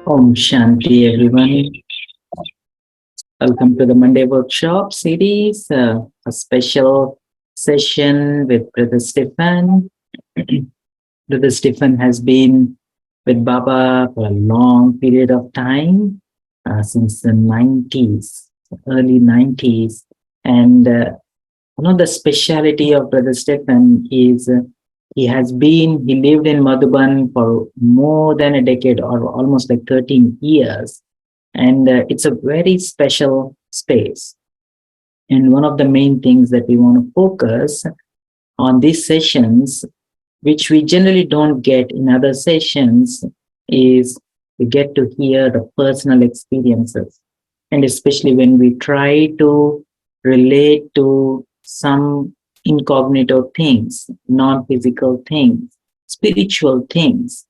Om Shanti, everyone. Welcome to the Monday Workshop series, a special session with Brother Stephen. Brother Stephen has been with Baba for a long period of time, since the 90s, early 90s. And one of the speciality of Brother Stephen is he lived in Madhuban for more than a decade or almost like 13 years. And it's a very special space. And one of the main things that we want to focus on these sessions, which we generally don't get in other sessions, is we get to hear the personal experiences. And especially when we try to relate to some incognito things, non-physical things, spiritual things,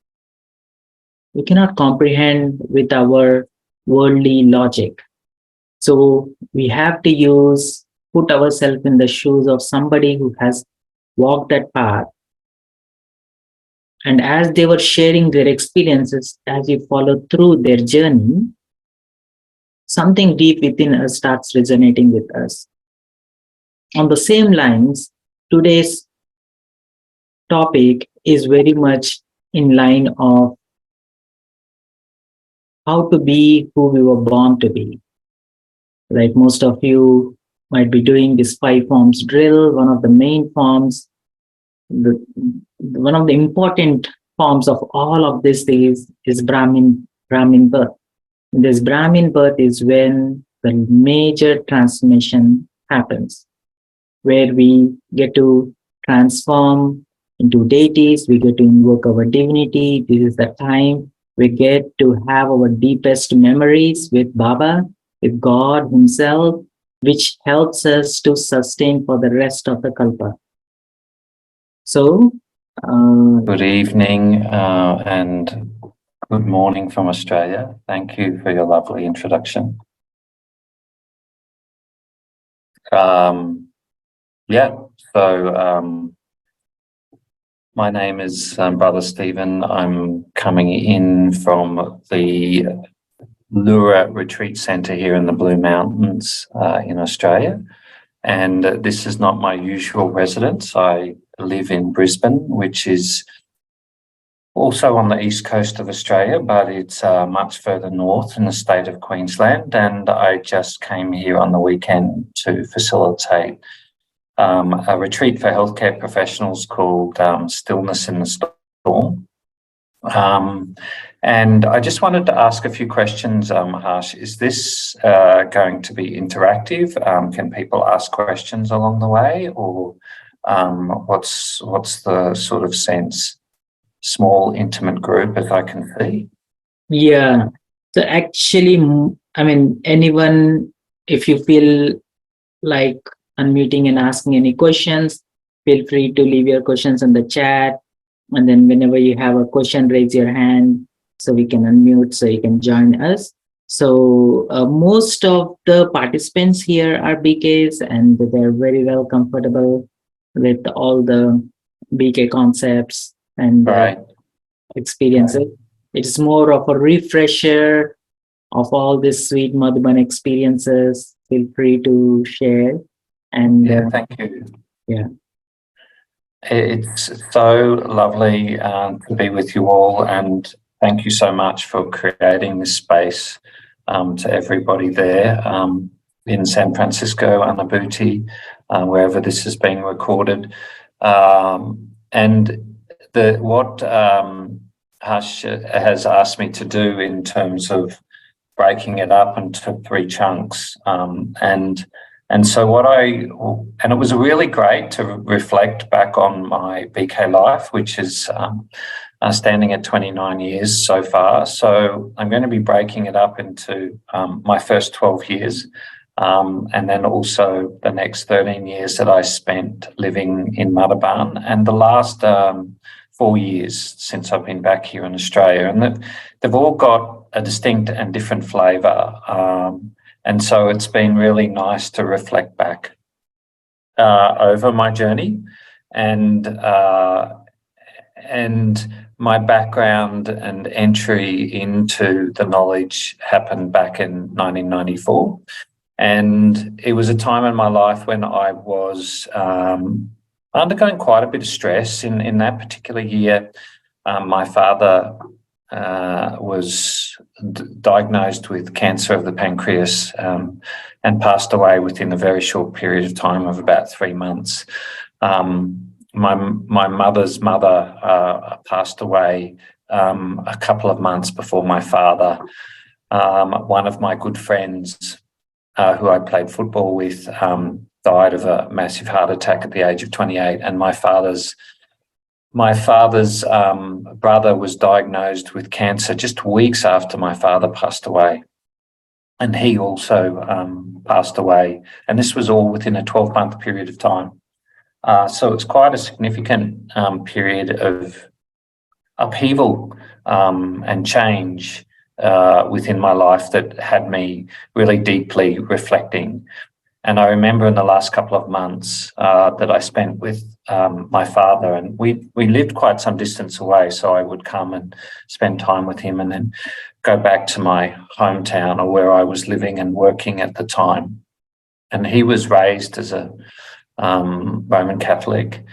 we cannot comprehend with our worldly logic. So we have to put ourselves in the shoes of somebody who has walked that path. And as they were sharing their experiences, as you follow through their journey, something deep within us starts resonating with us. On the same lines, today's topic is very much in line of how to be who we were born to be. Like most of you might be doing this 5 forms drill. One of the main forms, one of the important forms of all of this is Brahmin birth. This Brahmin birth is when the major transformation happens, where we get to transform into deities, we get to invoke our divinity. This is the time we get to have our deepest memories with Baba, with God himself, which helps us to sustain for the rest of the Kalpa. So, good evening and good morning from Australia. Thank you for your lovely introduction. My name is Brother Stephen. I'm coming in from the Lura Retreat Centre here in the Blue Mountains in Australia. And this is not my usual residence. I live in Brisbane, which is also on the east coast of Australia, but it's much further north in the state of Queensland. And I just came here on the weekend to facilitate a retreat for healthcare professionals called Stillness in the Storm. And I just wanted to ask a few questions, Harsh. Is this going to be interactive? Can people ask questions along the way, or what's the sort of sense? Small, intimate group, as I can see. Yeah. So actually, I mean, anyone, if you feel like unmuting and asking any questions, feel free to leave your questions in the chat. And then whenever you have a question, raise your hand so we can unmute so you can join us. So most of the participants here are BKs, and they're very well comfortable with all the BK concepts and experiences. It's more of a refresher of all these sweet Madhuban experiences. Feel free to share. And thank you. Yeah. It's so lovely to be with you all, and thank you so much for creating this space to everybody there in San Francisco, Anabuti, wherever this is being recorded. And what Harsha has asked me to do in terms of breaking it up into 3 chunks, and so it was really great to reflect back on my BK life, which is standing at 29 years so far. So I'm going to be breaking it up into my first 12 years, and then also the next 13 years that I spent living in Madhuban, and the last 4 years since I've been back here in Australia. And they've all got a distinct and different flavour. And so it's been really nice to reflect back over my journey and my background and entry into the knowledge happened back in 1994. And it was a time in my life when I was undergoing quite a bit of stress. In that particular year, my father was diagnosed with cancer of the pancreas and passed away within a very short period of time of about 3 months. My mother's mother passed away a couple of months before my father. One of my good friends who I played football with died of a massive heart attack at the age of 28, and my father's brother was diagnosed with cancer just weeks after my father passed away, and he also passed away, and this was all within a 12-month period of time. So it's quite a significant period of upheaval and change within my life that had me really deeply reflecting. And I remember in the last couple of months that I spent with my father, and we lived quite some distance away, so I would come and spend time with him and then go back to my hometown or where I was living and working at the time. And he was raised as a Roman Catholic,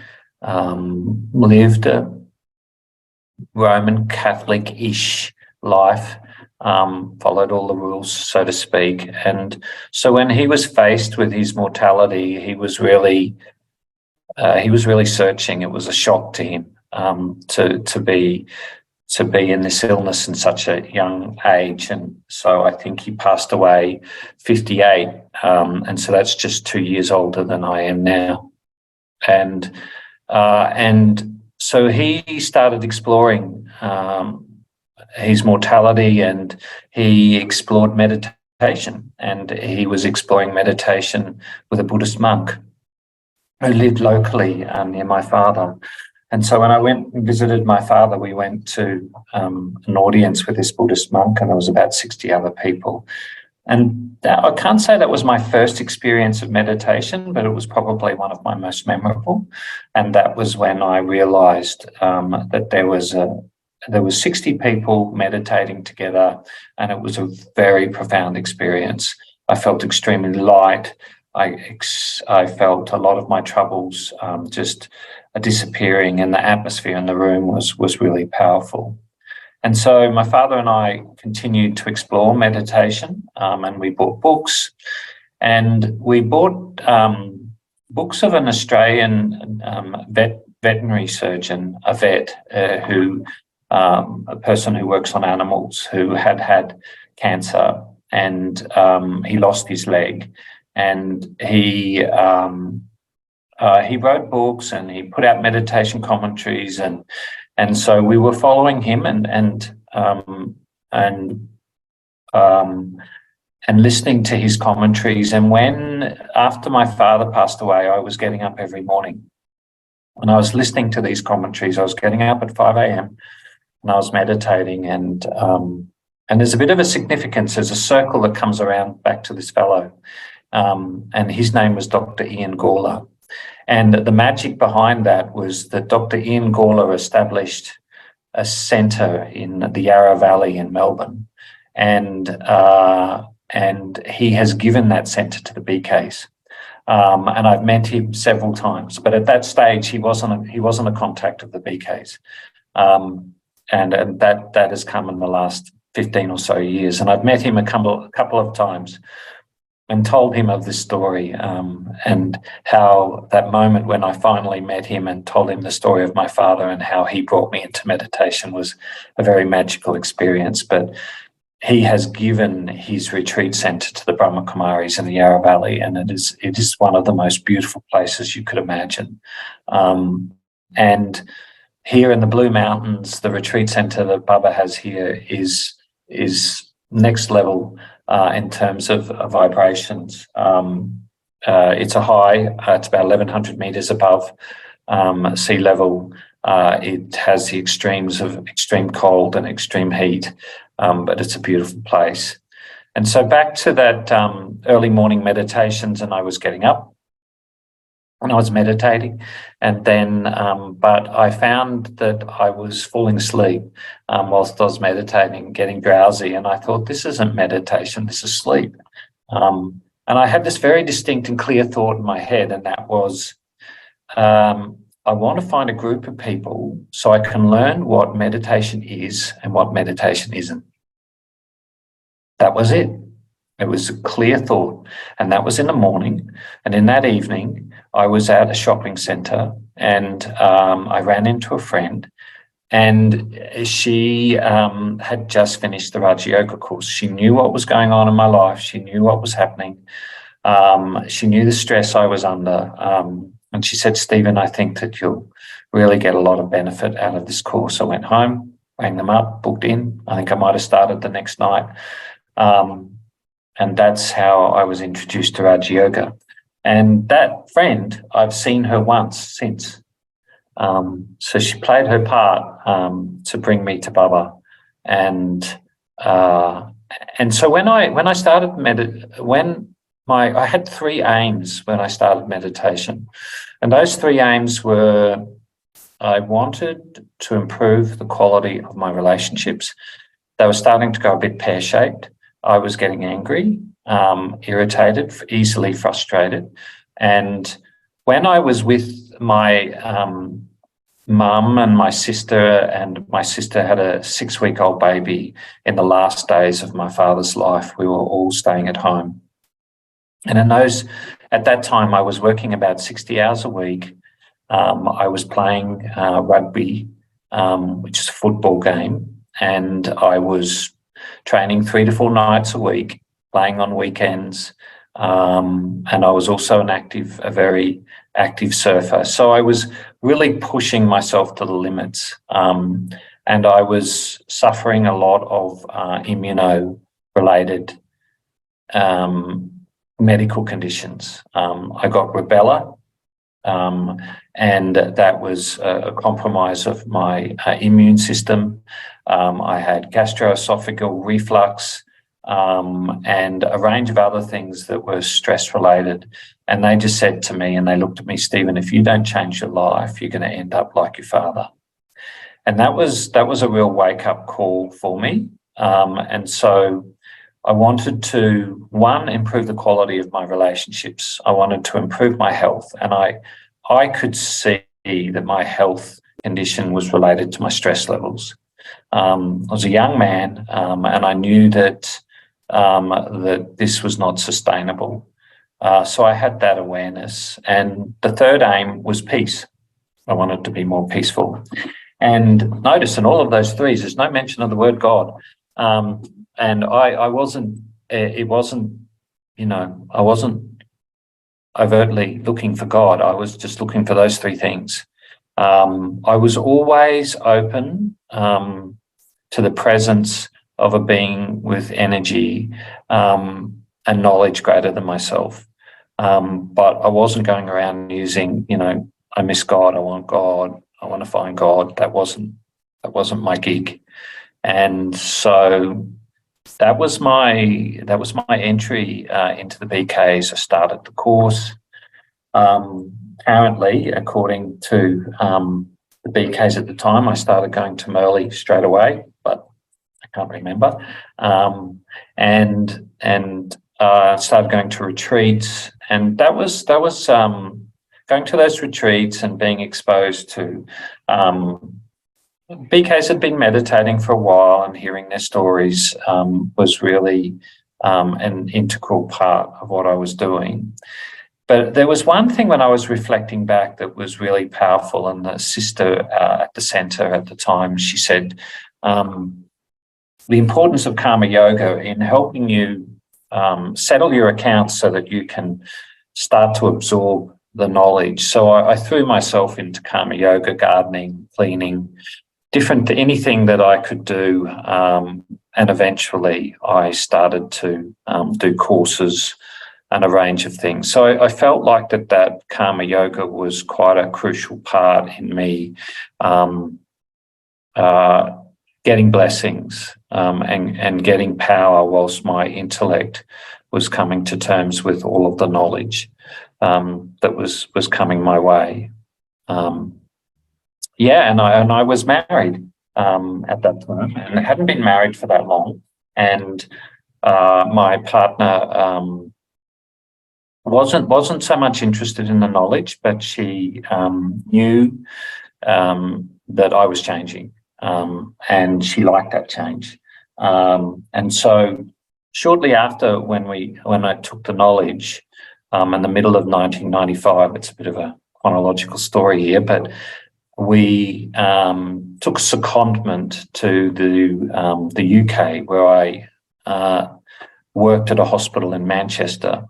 lived a Roman Catholic-ish life, followed all the rules, so to speak. And so when he was faced with his mortality, he was really searching. It was a shock to him to be in this illness in such a young age. And so I think he passed away 58, and so that's just 2 years older than I am now. And so he started exploring his mortality, and he explored meditation, and he was exploring meditation with a Buddhist monk who lived locally near my father. And so when I went and visited my father, we went to an audience with this Buddhist monk, and there was about 60 other people. And I can't say that was my first experience of meditation, but it was probably one of my most memorable. And that was when I realised that there was 60 people meditating together, and it was a very profound experience. I felt extremely light. I felt a lot of my troubles just disappearing, and the atmosphere in the room was really powerful. And so my father and I continued to explore meditation, and we bought books, and we bought books of an Australian veterinary surgeon, a vet a person who works on animals, who had cancer, and he lost his leg, and he wrote books, and he put out meditation commentaries, and so we were following him and listening to his commentaries. And after my father passed away, I was getting up every morning, and I was listening to these commentaries. I was getting up at 5 a.m. and I was meditating, and there's a bit of a significance. There's a circle that comes around back to this fellow, and his name was Dr. Ian Gawler. And the magic behind that was that Dr. Ian Gawler established a centre in the Yarra Valley in Melbourne, and he has given that centre to the BKs. And I've met him several times, but at that stage he wasn't a contact of the BKs, and that has come in the last 15 or so years. And I've met him a couple of times and told him of this story, and how that moment when I finally met him and told him the story of my father and how he brought me into meditation was a very magical experience. But he has given his retreat centre to the Brahma Kumaris in the Yarra Valley, and it is one of the most beautiful places you could imagine. And here in the Blue Mountains, the retreat centre that Baba has here is next level in terms of vibrations. It's a high, it's about 1,100 metres above sea level. It has the extremes of extreme cold and extreme heat, but it's a beautiful place. And so back to that early morning meditations, and I was getting up, and I was meditating, and then, but I found that I was falling asleep whilst I was meditating, getting drowsy, and I thought, this isn't meditation, this is sleep. And I had this very distinct and clear thought in my head, and that was, I want to find a group of people so I can learn what meditation is and what meditation isn't. That was it. It was a clear thought, and that was in the morning. And in that evening, I was at a shopping centre, and I ran into a friend, and she had just finished the Raja Yoga course. She knew what was going on in my life. She knew what was happening. She knew the stress I was under. And she said, Stephen, I think that you'll really get a lot of benefit out of this course. I went home, rang them up, booked in. I think I might have started the next night. And that's how I was introduced to Raja Yoga. And that friend, I've seen her once since. So she played her part to bring me to Baba. And so when I started I had three aims when I started meditation. And those three aims were, I wanted to improve the quality of my relationships. They were starting to go a bit pear-shaped. I was getting angry, irritated, easily frustrated. And when I was with my mum and my sister had a 6-week-old baby in the last days of my father's life, we were all staying at home. And at that time, I was working about 60 hours a week. I was playing rugby, which is a football game, and I was training 3 to 4 nights a week, playing on weekends, and I was also a very active surfer. So I was really pushing myself to the limits, and I was suffering a lot of immuno-related medical conditions. I got rubella, and that was a compromise of my immune system. I had gastroesophageal reflux, and a range of other things that were stress-related. And they just said to me, and they looked at me, Stephen, if you don't change your life, you're going to end up like your father. And that was a real wake-up call for me. And so I wanted to, one, improve the quality of my relationships. I wanted to improve my health. And I could see that my health condition was related to my stress levels. I was a young man, and I knew that this was not sustainable. So I had that awareness. And the third aim was peace. I wanted to be more peaceful. And notice in all of those threes, there's no mention of the word God. And I wasn't overtly looking for God. I was just looking for those three things. I was always open to the presence of a being with energy and knowledge greater than myself. But I wasn't going around using, I miss God, I want God, I want to find God. That wasn't my gig. And so that was my entry into the BKs. I started the course. Currently, according to the BKs at the time, I started going to Merley straight away, but I can't remember. And started going to retreats, and that was going to those retreats and being exposed to BKs had been meditating for a while, and hearing their stories was really an integral part of what I was doing. But there was one thing when I was reflecting back that was really powerful, and the sister at the centre at the time, she said, the importance of karma yoga in helping you settle your accounts so that you can start to absorb the knowledge. So I threw myself into karma yoga, gardening, cleaning, anything that I could do, and eventually I started to do courses and a range of things. So I felt like that karma yoga was quite a crucial part in me getting blessings and getting power whilst my intellect was coming to terms with all of the knowledge. that was coming my way. And I was married at that time, and I hadn't been married for that long. And my partner wasn't so much interested in the knowledge, but she knew that I was changing, and she liked that change. And so shortly after, when I took the knowledge, in the middle of 1995, it's a bit of a chronological story here, but we took secondment to the UK, where I worked at a hospital in Manchester,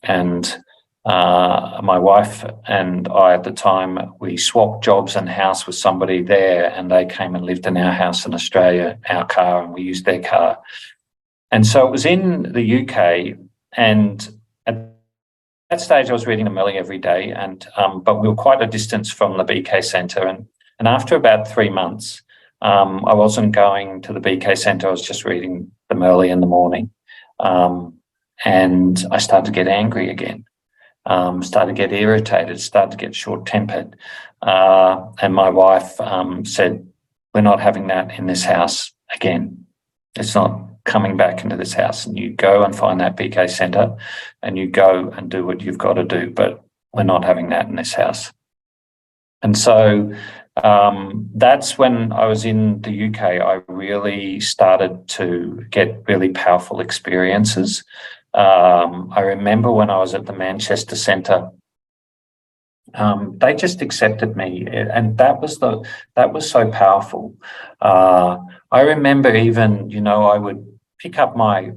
and my wife and I at the time, we swapped jobs and house with somebody there, and they came and lived in our house in Australia, our car, and we used their car. And so it was in the UK, and at that stage I was reading the Melly every day, and but we were quite a distance from the BK Centre, and after about 3 months, I wasn't going to the BK Centre, I was just reading the Melly in the morning. And I started to get angry again, started to get irritated, started to get short-tempered. And my wife said, "We're not having that in this house again. It's not coming back into this house, and you go and find that BK Centre and you go and do what you've got to do, but we're not having that in this house." And so that's when I was in the UK, I really started to get really powerful experiences. I remember when I was at the Manchester Centre, they just accepted me, and that was so powerful. I remember even, I would pick up my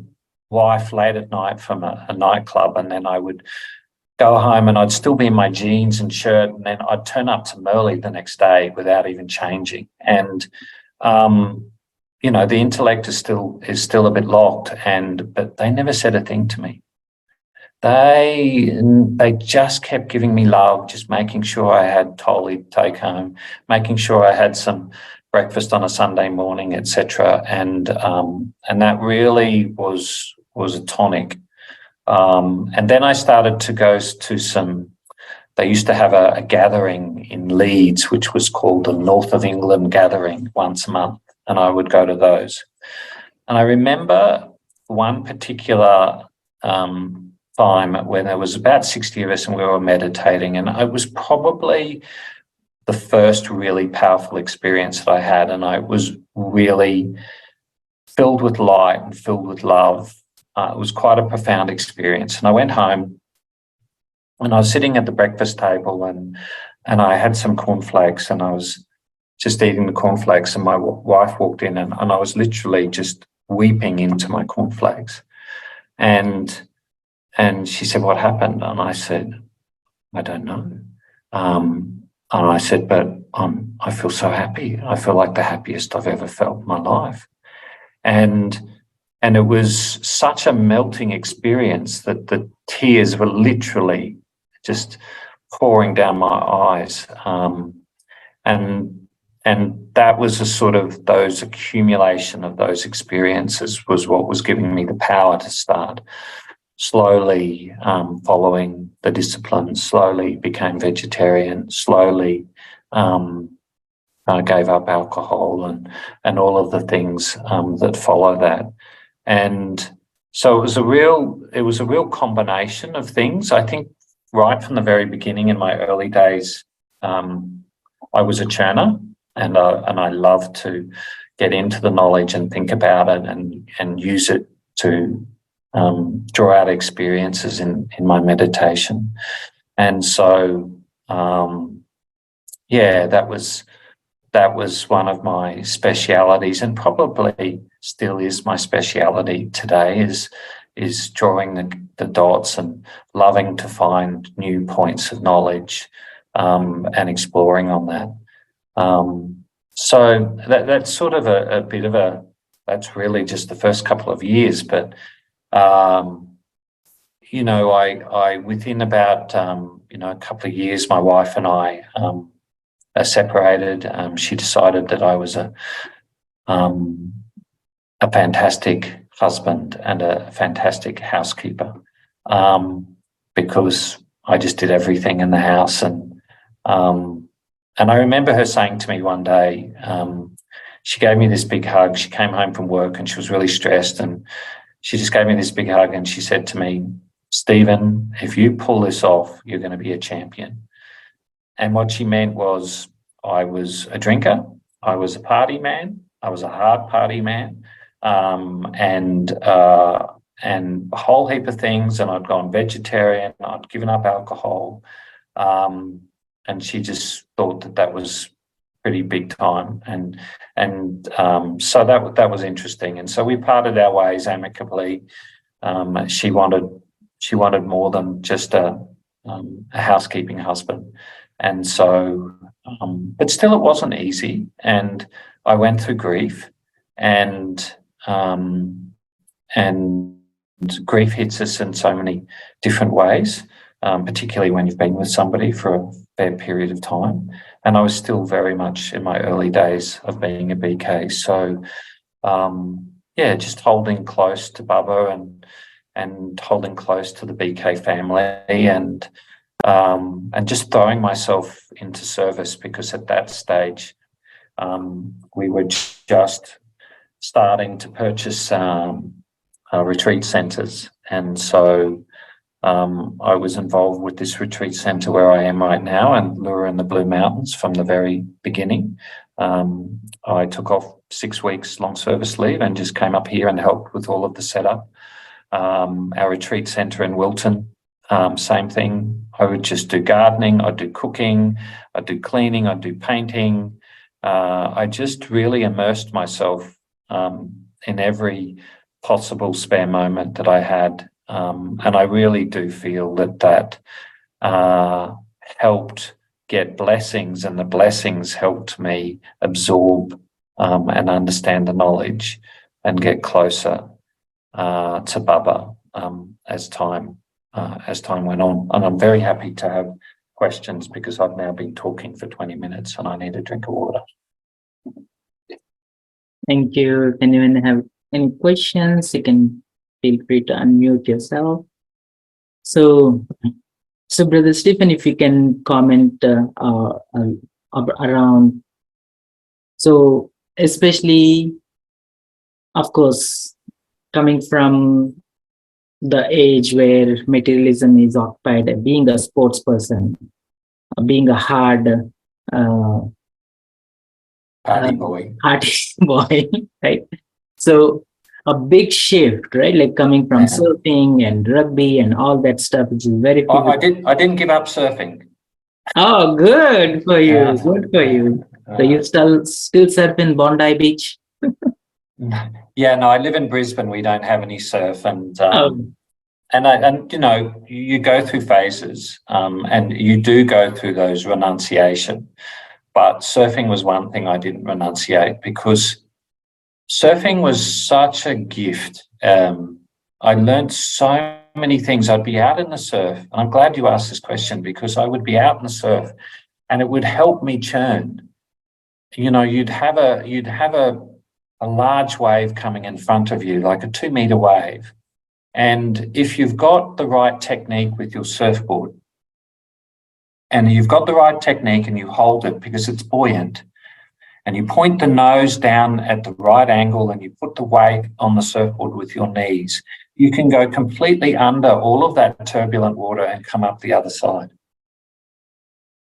wife late at night from a nightclub, and then I would go home and I'd still be in my jeans and shirt, and then I'd turn up to Merley the next day without even changing. And the intellect is still a bit locked, but they never said a thing to me. They just kept giving me love, just making sure I had Tolly to take home, making sure I had some breakfast on a Sunday morning, etc. And that really was a tonic. And then I started to go to they used to have a gathering in Leeds, which was called the North of England Gathering, once a month, and I would go to those. And I remember one particular time when there was about 60 of us and we were meditating, and it was probably the first really powerful experience that I had, and I was really filled with light and filled with love. It was quite a profound experience. And I went home and I was sitting at the breakfast table, and I had some cornflakes, and I was just eating the cornflakes, and my wife walked in, and I was literally just weeping into my cornflakes. And she said, "What happened?" And I said, "I don't know." And I said, "But I feel so happy. I feel like the happiest I've ever felt in my life." And it was such a melting experience that the tears were literally just pouring down my eyes. And that was a sort of those accumulation of those experiences was what was giving me the power to start slowly following the disciplines, slowly became vegetarian, slowly gave up alcohol and all of the things that follow that. And so it was a real combination of things. I think right from the very beginning in my early days, I was a churner, and I loved to get into the knowledge and think about it and use it to draw out experiences in my meditation. And so, that was one of my specialities, and probably still is my speciality today, is drawing the dots and loving to find new points of knowledge and exploring on that. So that's sort of a bit of that's really just the first couple of years, but I within about a couple of years, my wife and I are separated. She decided that I was a fantastic husband and a fantastic housekeeper, because I just did everything in the house. And I remember her saying to me one day, she gave me this big hug. She came home from work and she was really stressed, and she just gave me this big hug and she said to me, "Stephen, if you pull this off, you're going to be a champion." And what she meant was, I was a drinker, I was a party man, I was a hard party man, and a whole heap of things. And I'd gone vegetarian, I'd given up alcohol, and she just thought that that was pretty big time. So that was interesting. And so we parted our ways amicably. She wanted more than just a housekeeping husband. And so, but still it wasn't easy. And I went through grief, and grief hits us in so many different ways, particularly when you've been with somebody for a fair period of time. And I was still very much in my early days of being a BK. So, just holding close to Bubba and holding close to the BK family, and just throwing myself into service, because at that stage we were just starting to purchase retreat centres. And so I was involved with this retreat centre where I am right now, and Lure in the Blue Mountains, from the very beginning. I took off 6 weeks long service leave and just came up here and helped with all of the setup. Our retreat centre in Wilton, same thing. I would just do gardening, I'd do cooking, I'd do cleaning, I'd do painting. I just really immersed myself in every possible spare moment that I had. And I really do feel that helped get blessings, and the blessings helped me absorb and understand the knowledge and get closer to Bubba as time went on. And I'm very happy to have questions, because I've now been talking for 20 minutes and I need a drink of water. Thank you. If anyone have any questions, you can feel free to unmute yourself. So Brother Stephen, if you can comment around, so especially, of course, coming from the age where materialism is occupied, being a sports person, being a hard Party boy. Party boy, right? So a big shift, right? Like coming from surfing and rugby and all that stuff, which is very. I didn't give up surfing. Oh, good for you. Good for you. So you still surf in Bondi Beach? Yeah, no, I live in Brisbane. We don't have any surf, and you know, you go through phases, and you do go through those renunciation. But surfing was one thing I didn't renunciate, because surfing was such a gift. I learned so many things. I'd be out in the surf, and I'm glad you asked this question, because I would be out in the surf and it would help me churn. You know, you'd have a large wave coming in front of you, like a 2 meter wave. And if you've got the right technique with your surfboard, and you've got the right technique and you hold it because it's buoyant, and you point the nose down at the right angle and you put the weight on the surfboard with your knees, you can go completely under all of that turbulent water and come up the other side.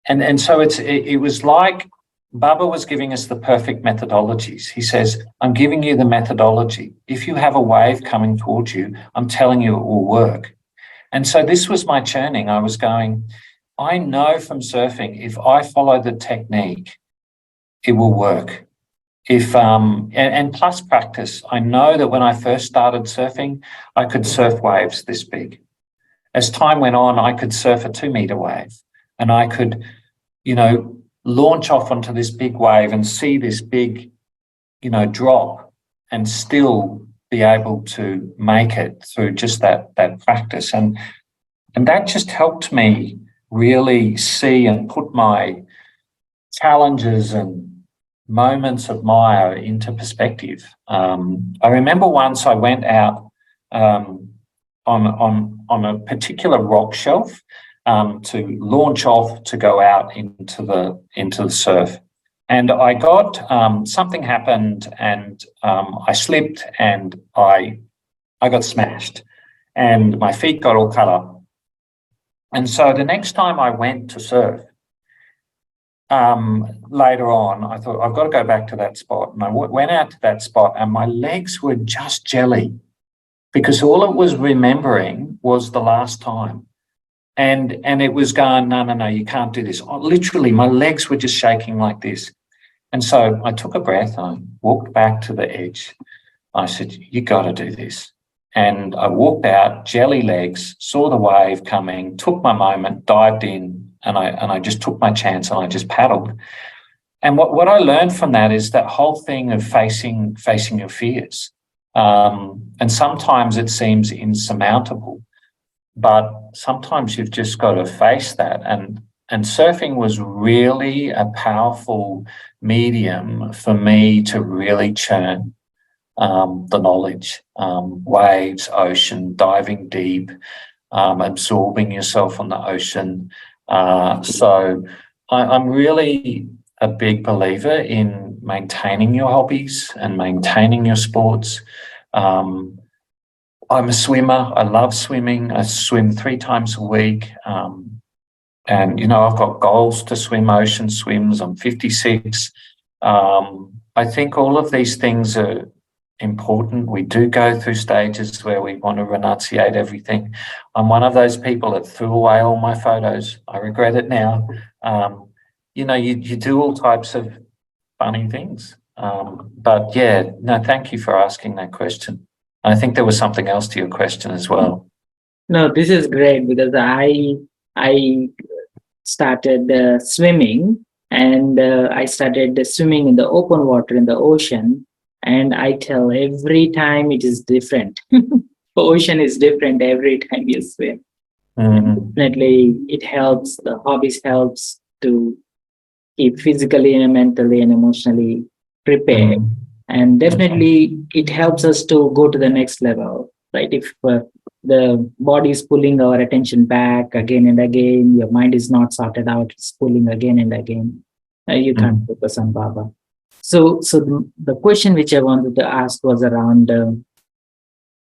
And so it was like Bubba was giving us the perfect methodologies. He says, I'm giving you the methodology. If you have a wave coming towards you, I'm telling you it will work. And so this was my churning. I was going, I know from surfing, if I follow the technique, it will work. And plus practice, I know that when I first started surfing, I could surf waves this big. As time went on, I could surf a 2 meter wave, and I could, you know, launch off onto this big wave and see this big, you know, drop, and still be able to make it through just that practice. And that just helped me really see and put my challenges and moments of mire into perspective. I remember once I went out on a particular rock shelf, to launch off to go out into the surf. And I got something happened, and I slipped, and I got smashed, and my feet got all cut up. And so the next time I went to surf, later on, I thought, I've got to go back to that spot. And I went out to that spot, and my legs were just jelly, because all it was remembering was the last time. And it was going, no, you can't do this. Literally, my legs were just shaking like this. And so I took a breath, and I walked back to the edge. I said, you got to do this. And I walked out, jelly legs, saw the wave coming, took my moment, dived in, and I just took my chance, and I just paddled. And what I learned from that is that whole thing of facing your fears. And sometimes it seems insurmountable, but sometimes you've just got to face that. And surfing was really a powerful medium for me to really churn the knowledge, waves, ocean, diving deep, absorbing yourself on the ocean. So I'm really a big believer in maintaining your hobbies and maintaining your sports. I'm a swimmer. I love swimming. I swim 3 times a week. And, I've got goals to swim ocean swims. I'm 56. I think all of these things are important. We do go through stages where we want to renunciate everything. I'm one of those people that threw away all my photos. I regret it now. You do all types of funny things. But yeah, no, thank you for asking that question. I think there was something else to your question as well. No, this is great, because I started swimming, and I started swimming in the open water in the ocean. And I tell, every time it is different. The ocean is different every time you swim. Definitely, it helps. The hobbies helps to keep physically and mentally and emotionally prepared. And definitely, it helps us to go to the next level, right? If the body is pulling our attention back again and again, your mind is not sorted out, it's pulling again and again, you can't focus on Baba. So the question which I wanted to ask was around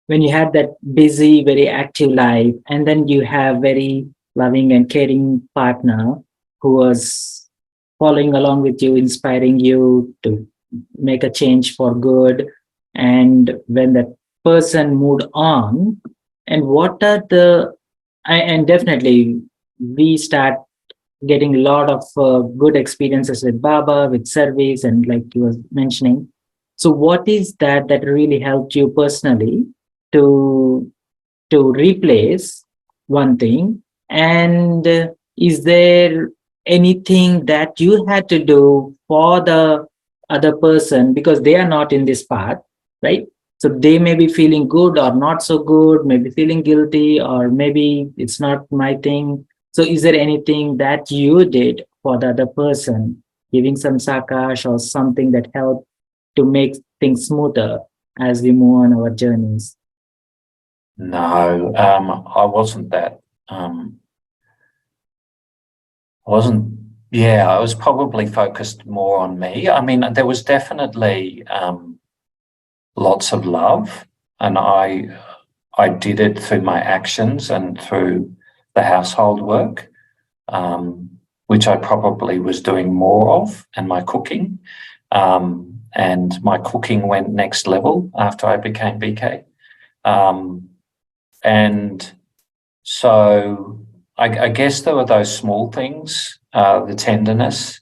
when you had that busy, very active life, and then you have very loving and caring partner who was following along with you, inspiring you to make a change for good. And when that person moved on, and what are and definitely we start getting a lot of good experiences with Baba, with service, and like you were mentioning. So what is that really helped you personally to replace one thing? And is there anything that you had to do for the other person, because they are not in this path, right? So they may be feeling good or not so good, maybe feeling guilty, or maybe it's not my thing. So is there anything that you did for the other person, giving some sakash or something that helped to make things smoother as we move on our journeys? No, I wasn't that. I was probably focused more on me. I mean, there was definitely lots of love, and I did it through my actions and through the household work, which I probably was doing more of, and my cooking. And my cooking went next level after I became BK. And so I guess there were those small things, the tenderness,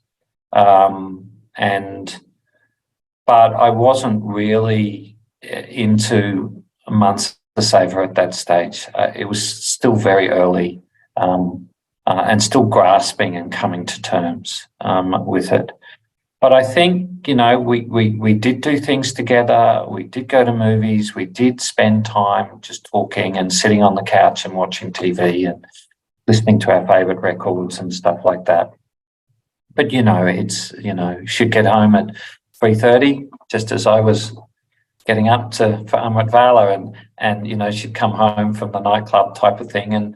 but I wasn't really into months to savour at that stage. It was still very early, and still grasping and coming to terms with it. But I think, we did do things together. We did go to movies. We did spend time just talking and sitting on the couch and watching TV and listening to our favourite records and stuff like that. But, she'd get home at 3:30, just as I was getting up for Amrit Vala, and she'd come home from the nightclub type of thing. And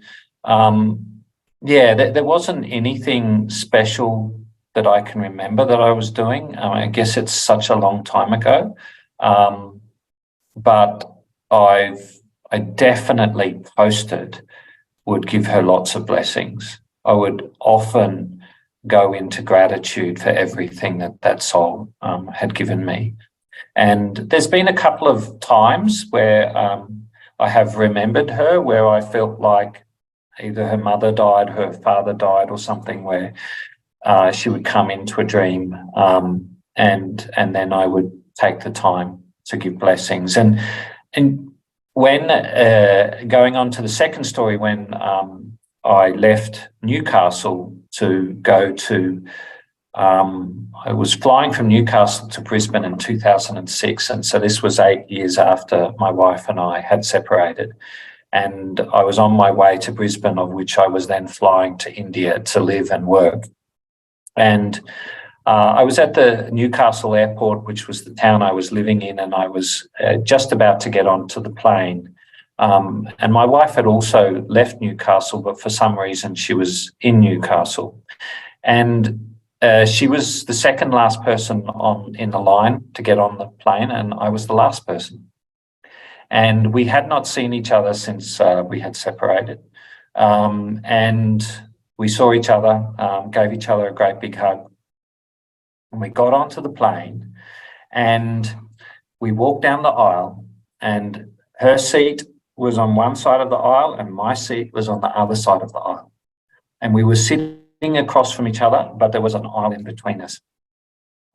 Yeah, there wasn't anything special that I can remember that I was doing. I guess it's such a long time ago. Um, but I definitely posted, would give her lots of blessings. I would often go into gratitude for everything that soul had given me. And there's been a couple of times where I have remembered her, where I felt like either her mother died, her father died, or something, where she would come into a dream, and then I would take the time to give blessings. And when going on to the second story, when I left Newcastle to go to, I was flying from Newcastle to Brisbane in 2006, and so this was 8 years after my wife and I had separated. And I was on my way to Brisbane, of which I was then flying to India to live and work. And I was at the Newcastle airport, which was the town I was living in, and I was just about to get onto the plane. And my wife had also left Newcastle, but for some reason she was in Newcastle. And she was the second last person in the line to get on the plane, and I was the last person. And we had not seen each other since we had separated. And we saw each other, gave each other a great big hug. And we got onto the plane and we walked down the aisle, and her seat was on one side of the aisle and my seat was on the other side of the aisle. And we were sitting across from each other, but there was an aisle in between us.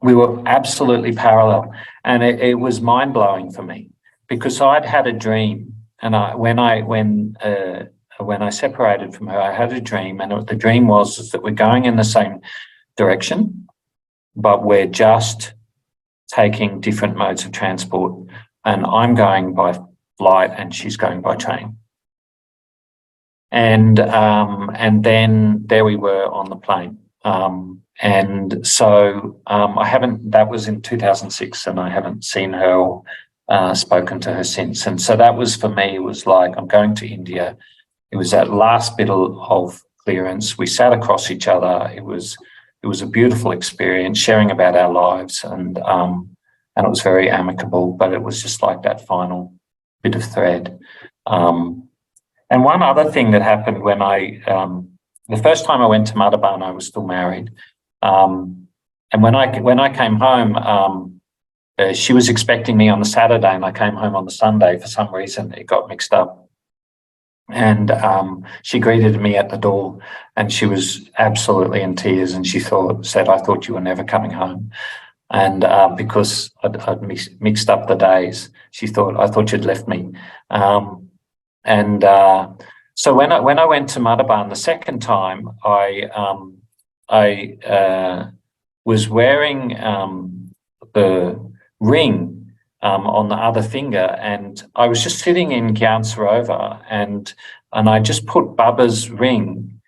We were absolutely parallel, and it was mind-blowing for me, because I'd had a dream, and when I separated from her, I had a dream, and the dream was that we're going in the same direction, but we're just taking different modes of transport, and I'm going by flight and she's going by train. And then there we were on the plane. And so I haven't, that was in 2006, and I haven't seen her or spoken to her since. And so that was, for me, it was like, I'm going to India. It was that last bit of clearance. We sat across each other. It was a beautiful experience, sharing about our lives, and it was very amicable, but it was just like that final bit of thread. And one other thing that happened when the first time I went to Madhuban, I was still married. And when I came home, she was expecting me on the Saturday, and I came home on the Sunday. For some reason, it got mixed up. And she greeted me at the door, and she was absolutely in tears, and she said, "I thought you were never coming home." And because I'd mixed up the days, she thought, "I thought you'd left me." So when I went to Madhuban the second time, I was wearing the ring on the other finger, and I was just sitting in Gyan Sarovar, and I just put Baba's ring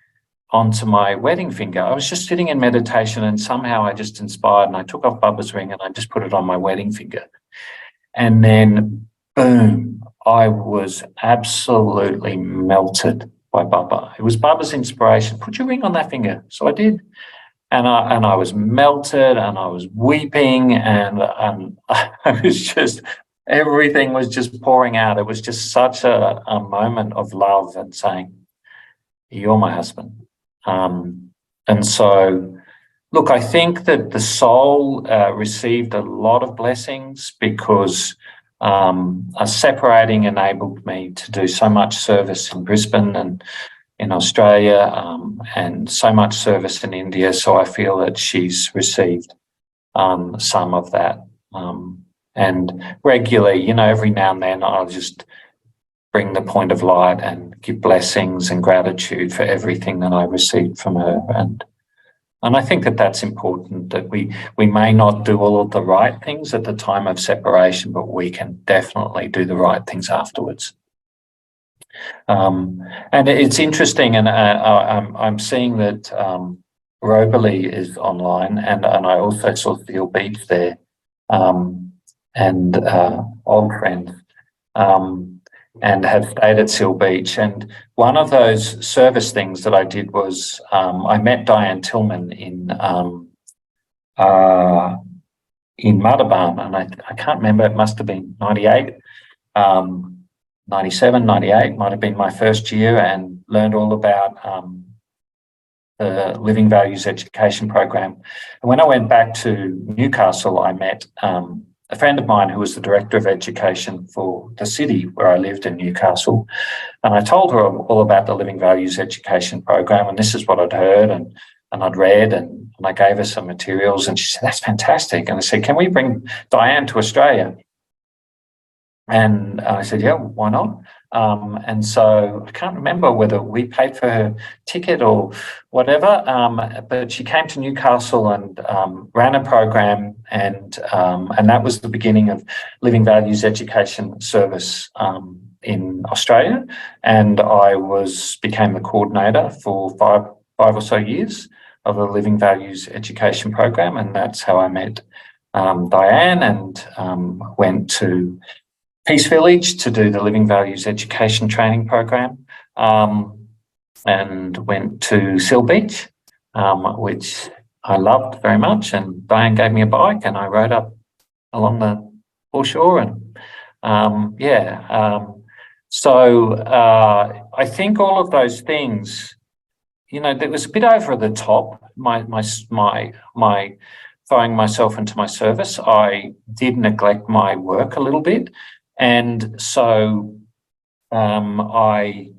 onto my wedding finger. I was just sitting in meditation, and somehow I just inspired, and I took off Baba's ring and I just put it on my wedding finger. And then, boom, I was absolutely melted by Baba. It was Baba's inspiration. Put your ring on that finger. So I did. And I was melted, and I was weeping, and I was just, everything was just pouring out. It was just such a moment of love and saying, "You're my husband." And so, look, I think that the soul received a lot of blessings, because separating enabled me to do so much service in Brisbane and in Australia, and so much service in India. So I feel that she's received some of that. And regularly, every now and then, I'll just bring the point of light and give blessings and gratitude for everything that I received from her. And I think that that's important, that we may not do all of the right things at the time of separation, but we can definitely do the right things afterwards. And it's interesting, and I'm seeing that Berkeley is online, and I also saw Theo Beach there, and old friends. and have stayed at Seal Beach. And one of those service things that I did was I met Diane Tillman in Madhuban, and I can't remember, it must have been 98, 97, 98, might have been my first year, and learned all about the Living Values Education Program. And when I went back to Newcastle, I met a friend of mine who was the Director of Education for the city where I lived in Newcastle. And I told her all about the Living Values Education Program, and this is what I'd heard and I'd read, and I gave her some materials, and she said, "That's fantastic." And I said, "Can we bring Diane to Australia?" And I said, "Yeah, why not?" And so I can't remember whether we paid for her ticket or whatever, but she came to Newcastle and ran a program, and that was the beginning of Living Values Education Service in Australia. And I became the coordinator for five or so years of the Living Values Education Program, and that's how I met Diane, and went to Peace Village to do the Living Values Education Training Program, and went to Seal Beach, which I loved very much. And Diane gave me a bike, and I rode up along the foreshore, and so I think all of those things, there was a bit over the top. My throwing myself into my service, I did neglect my work a little bit. And so I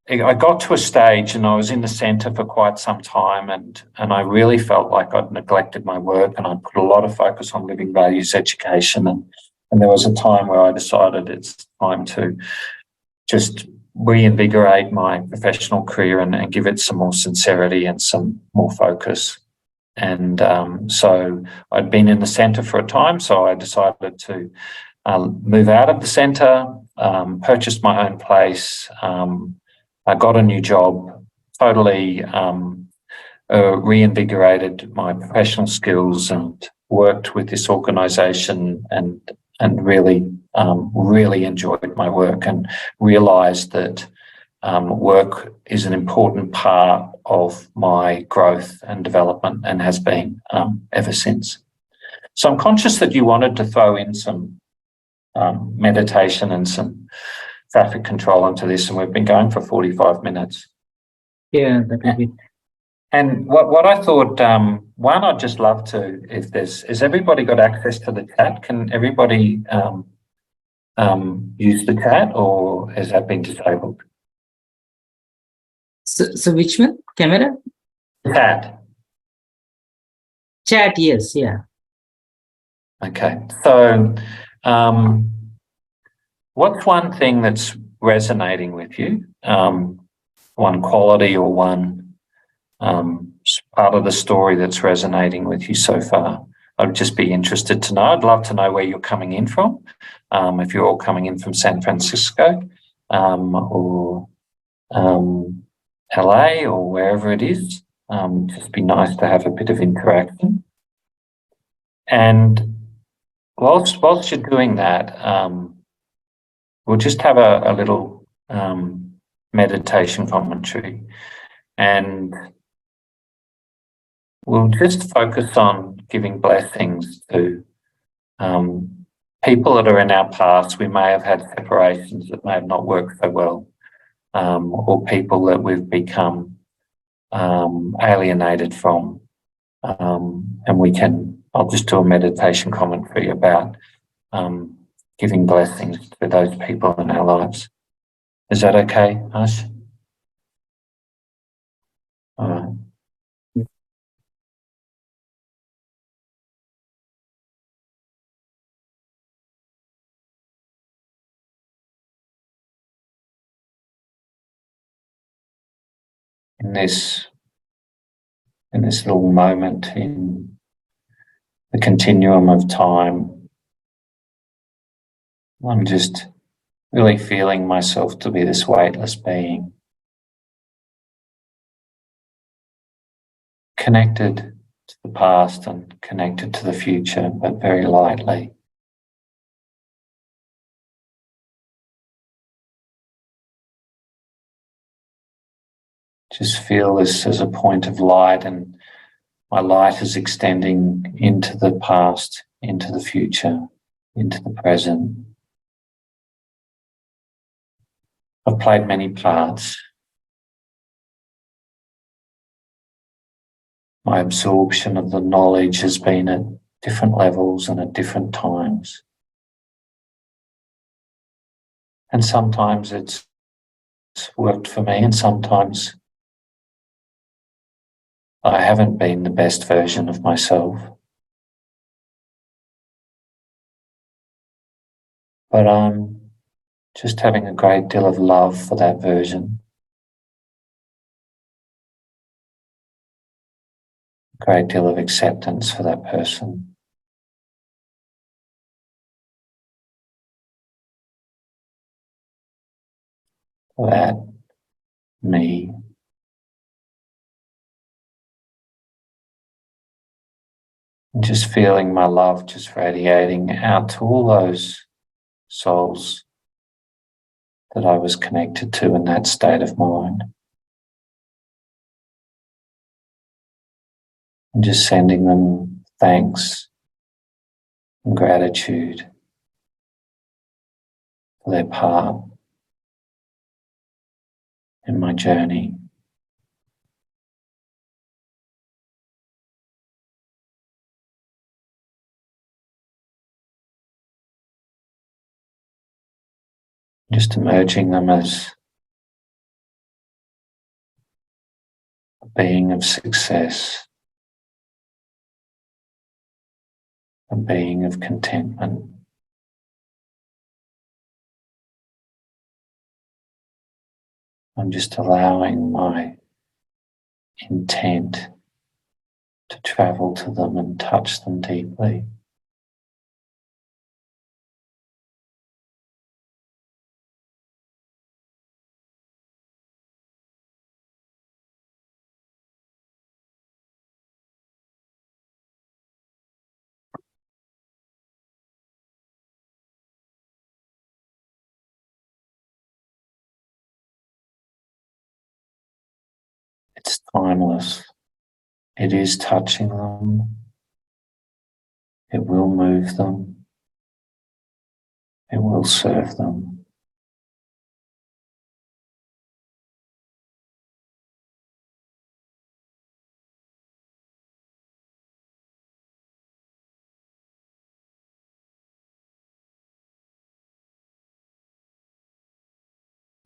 got to a stage, and I was in the centre for quite some time, and I really felt like I'd neglected my work, and I put a lot of focus on living values education. And there was a time where I decided it's time to just reinvigorate my professional career and give it some more sincerity and some more focus. And so I'd been in the centre for a time, so I decided to move out of the centre, purchased my own place. I got a new job, totally reinvigorated my professional skills, and worked with this organisation, and really enjoyed my work, and realised that work is an important part of my growth and development, and has been ever since. So I'm conscious that you wanted to throw in some meditation and some traffic control into this, and we've been going for 45 minutes. Yeah, that would be. And what I thought, one, I'd just love to, if has everybody got access to the chat? Can everybody use the chat, or has that been disabled? So which one? Camera? Chat. Chat, yes, yeah. Okay. So what's one thing that's resonating with you? One quality or one part of the story that's resonating with you so far? I'd just be interested to know. I'd love to know where you're coming in from. If you're all coming in from San Francisco, or LA, or wherever it is, just be nice to have a bit of interaction. And whilst you're doing that, we'll just have a little meditation commentary, and we'll just focus on giving blessings to people that are in our past. We may have had separations that may have not worked so well, or people that we've become alienated from. And I'll just do a meditation commentary about giving blessings to those people in our lives. Is that okay, Harsha? All right. In this little moment in the continuum of time, I'm just really feeling myself to be this weightless being, connected to the past and connected to the future, but very lightly. just feel this as a point of light, and my light is extending into the past, into the future, into the present. I've played many parts. My absorption of the knowledge has been at different levels and at different times. And sometimes it's worked for me, and sometimes I haven't been the best version of myself. But I'm just having a great deal of love for that version. A great deal of acceptance for that person. For that me. And just feeling my love just radiating out to all those souls that I was connected to in that state of mind. And just sending them thanks and gratitude for their part in my journey. Just emerging them as a being of success, a being of contentment. I'm just allowing my intent to travel to them and touch them deeply. It's timeless. It is touching them. It will move them. It will serve them.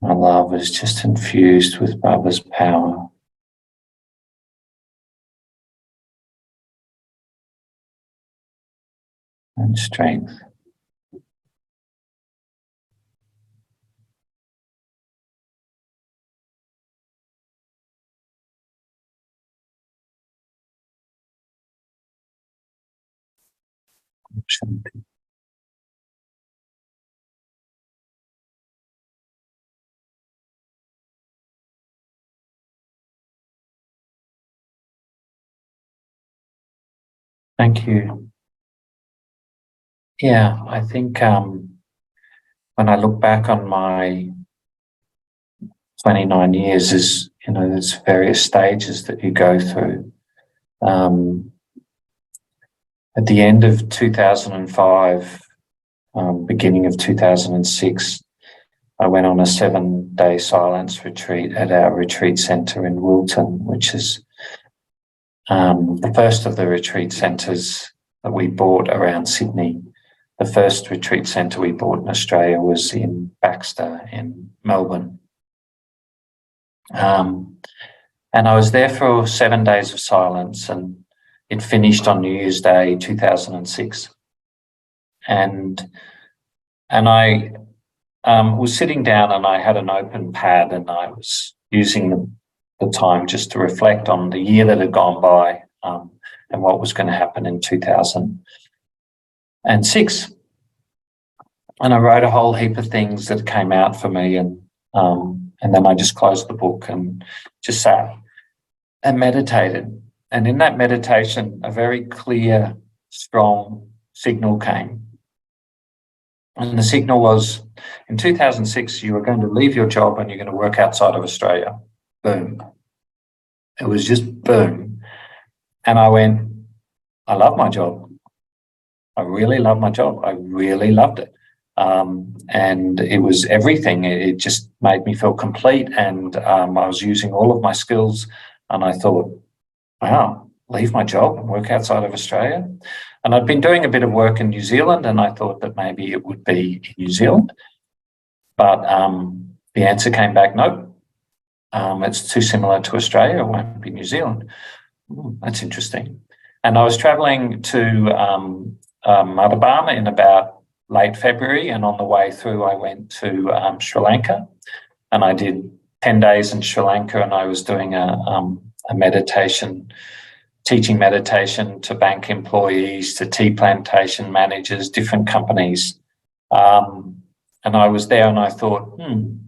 My love is just infused with Baba's power. And strength. Shanti. Thank you. Yeah, I think when I look back on my 29 years, there's various stages that you go through. At the end of 2005, beginning of 2006, I went on a 7-day silence retreat at our retreat centre in Wilton, which is the first of the retreat centres that we bought around Sydney. The first retreat centre we bought in Australia was in Baxter in Melbourne. And I was there for 7 days of silence, and it finished on New Year's Day 2006. And I was sitting down, and I had an open pad, and I was using the time just to reflect on the year that had gone by and what was going to happen in 2006. And I wrote a whole heap of things that came out for me, and then I just closed the book and just sat and meditated. And in that meditation, a very clear, strong signal came. And the signal was, in 2006, you were going to leave your job and you're going to work outside of Australia. Boom. It was just boom. And I went, I love my job. I really love my job. I really loved it. And it was everything. It just made me feel complete. And I was using all of my skills. And I thought, wow, leave my job and work outside of Australia. And I'd been doing a bit of work in New Zealand, and I thought that maybe it would be in New Zealand. But the answer came back, nope, it's too similar to Australia. It won't be New Zealand. That's interesting. And I was travelling to Madhuban in about late February, and on the way through I went to Sri Lanka, and I did 10 days in Sri Lanka, and I was doing a meditation, teaching meditation to bank employees, to tea plantation managers, different companies. And I was there and I thought,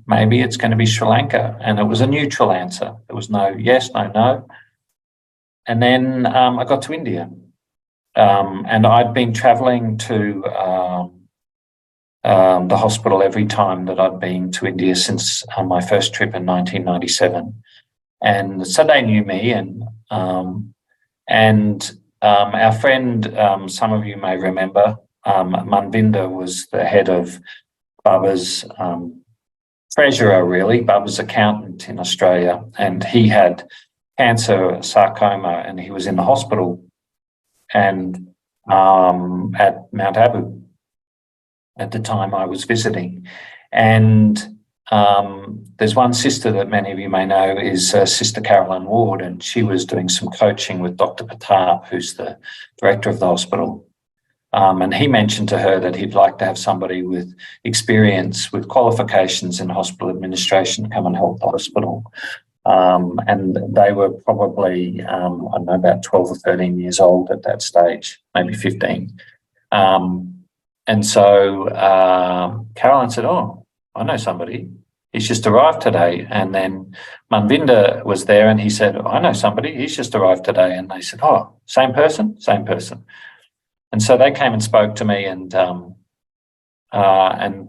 maybe it's going to be Sri Lanka. And it was a neutral answer. There was no yes, no. And then I got to India. And I'd been travelling to the hospital every time that I'd been to India since my first trip in 1997. And so they knew me, and our friend, some of you may remember, Manvinder was the head of Baba's treasurer, really, Baba's accountant in Australia, and he had cancer, sarcoma, and he was in the hospital and at Mount Abu at the time I was visiting. And there's one sister that many of you may know is Sister Carolyn Ward, and she was doing some coaching with Dr. Pratap, who's the director of the hospital. And he mentioned to her that he'd like to have somebody with experience, with qualifications in hospital administration, come and help the hospital. And they were probably, I don't know, about 12 or 13 years old at that stage, maybe 15. And so Carolyn said, oh, I know somebody. He's just arrived today. And then Manvinder was there and he said, I know somebody. He's just arrived today. And they said, oh, same person? Same person. And so they came and spoke to me, and the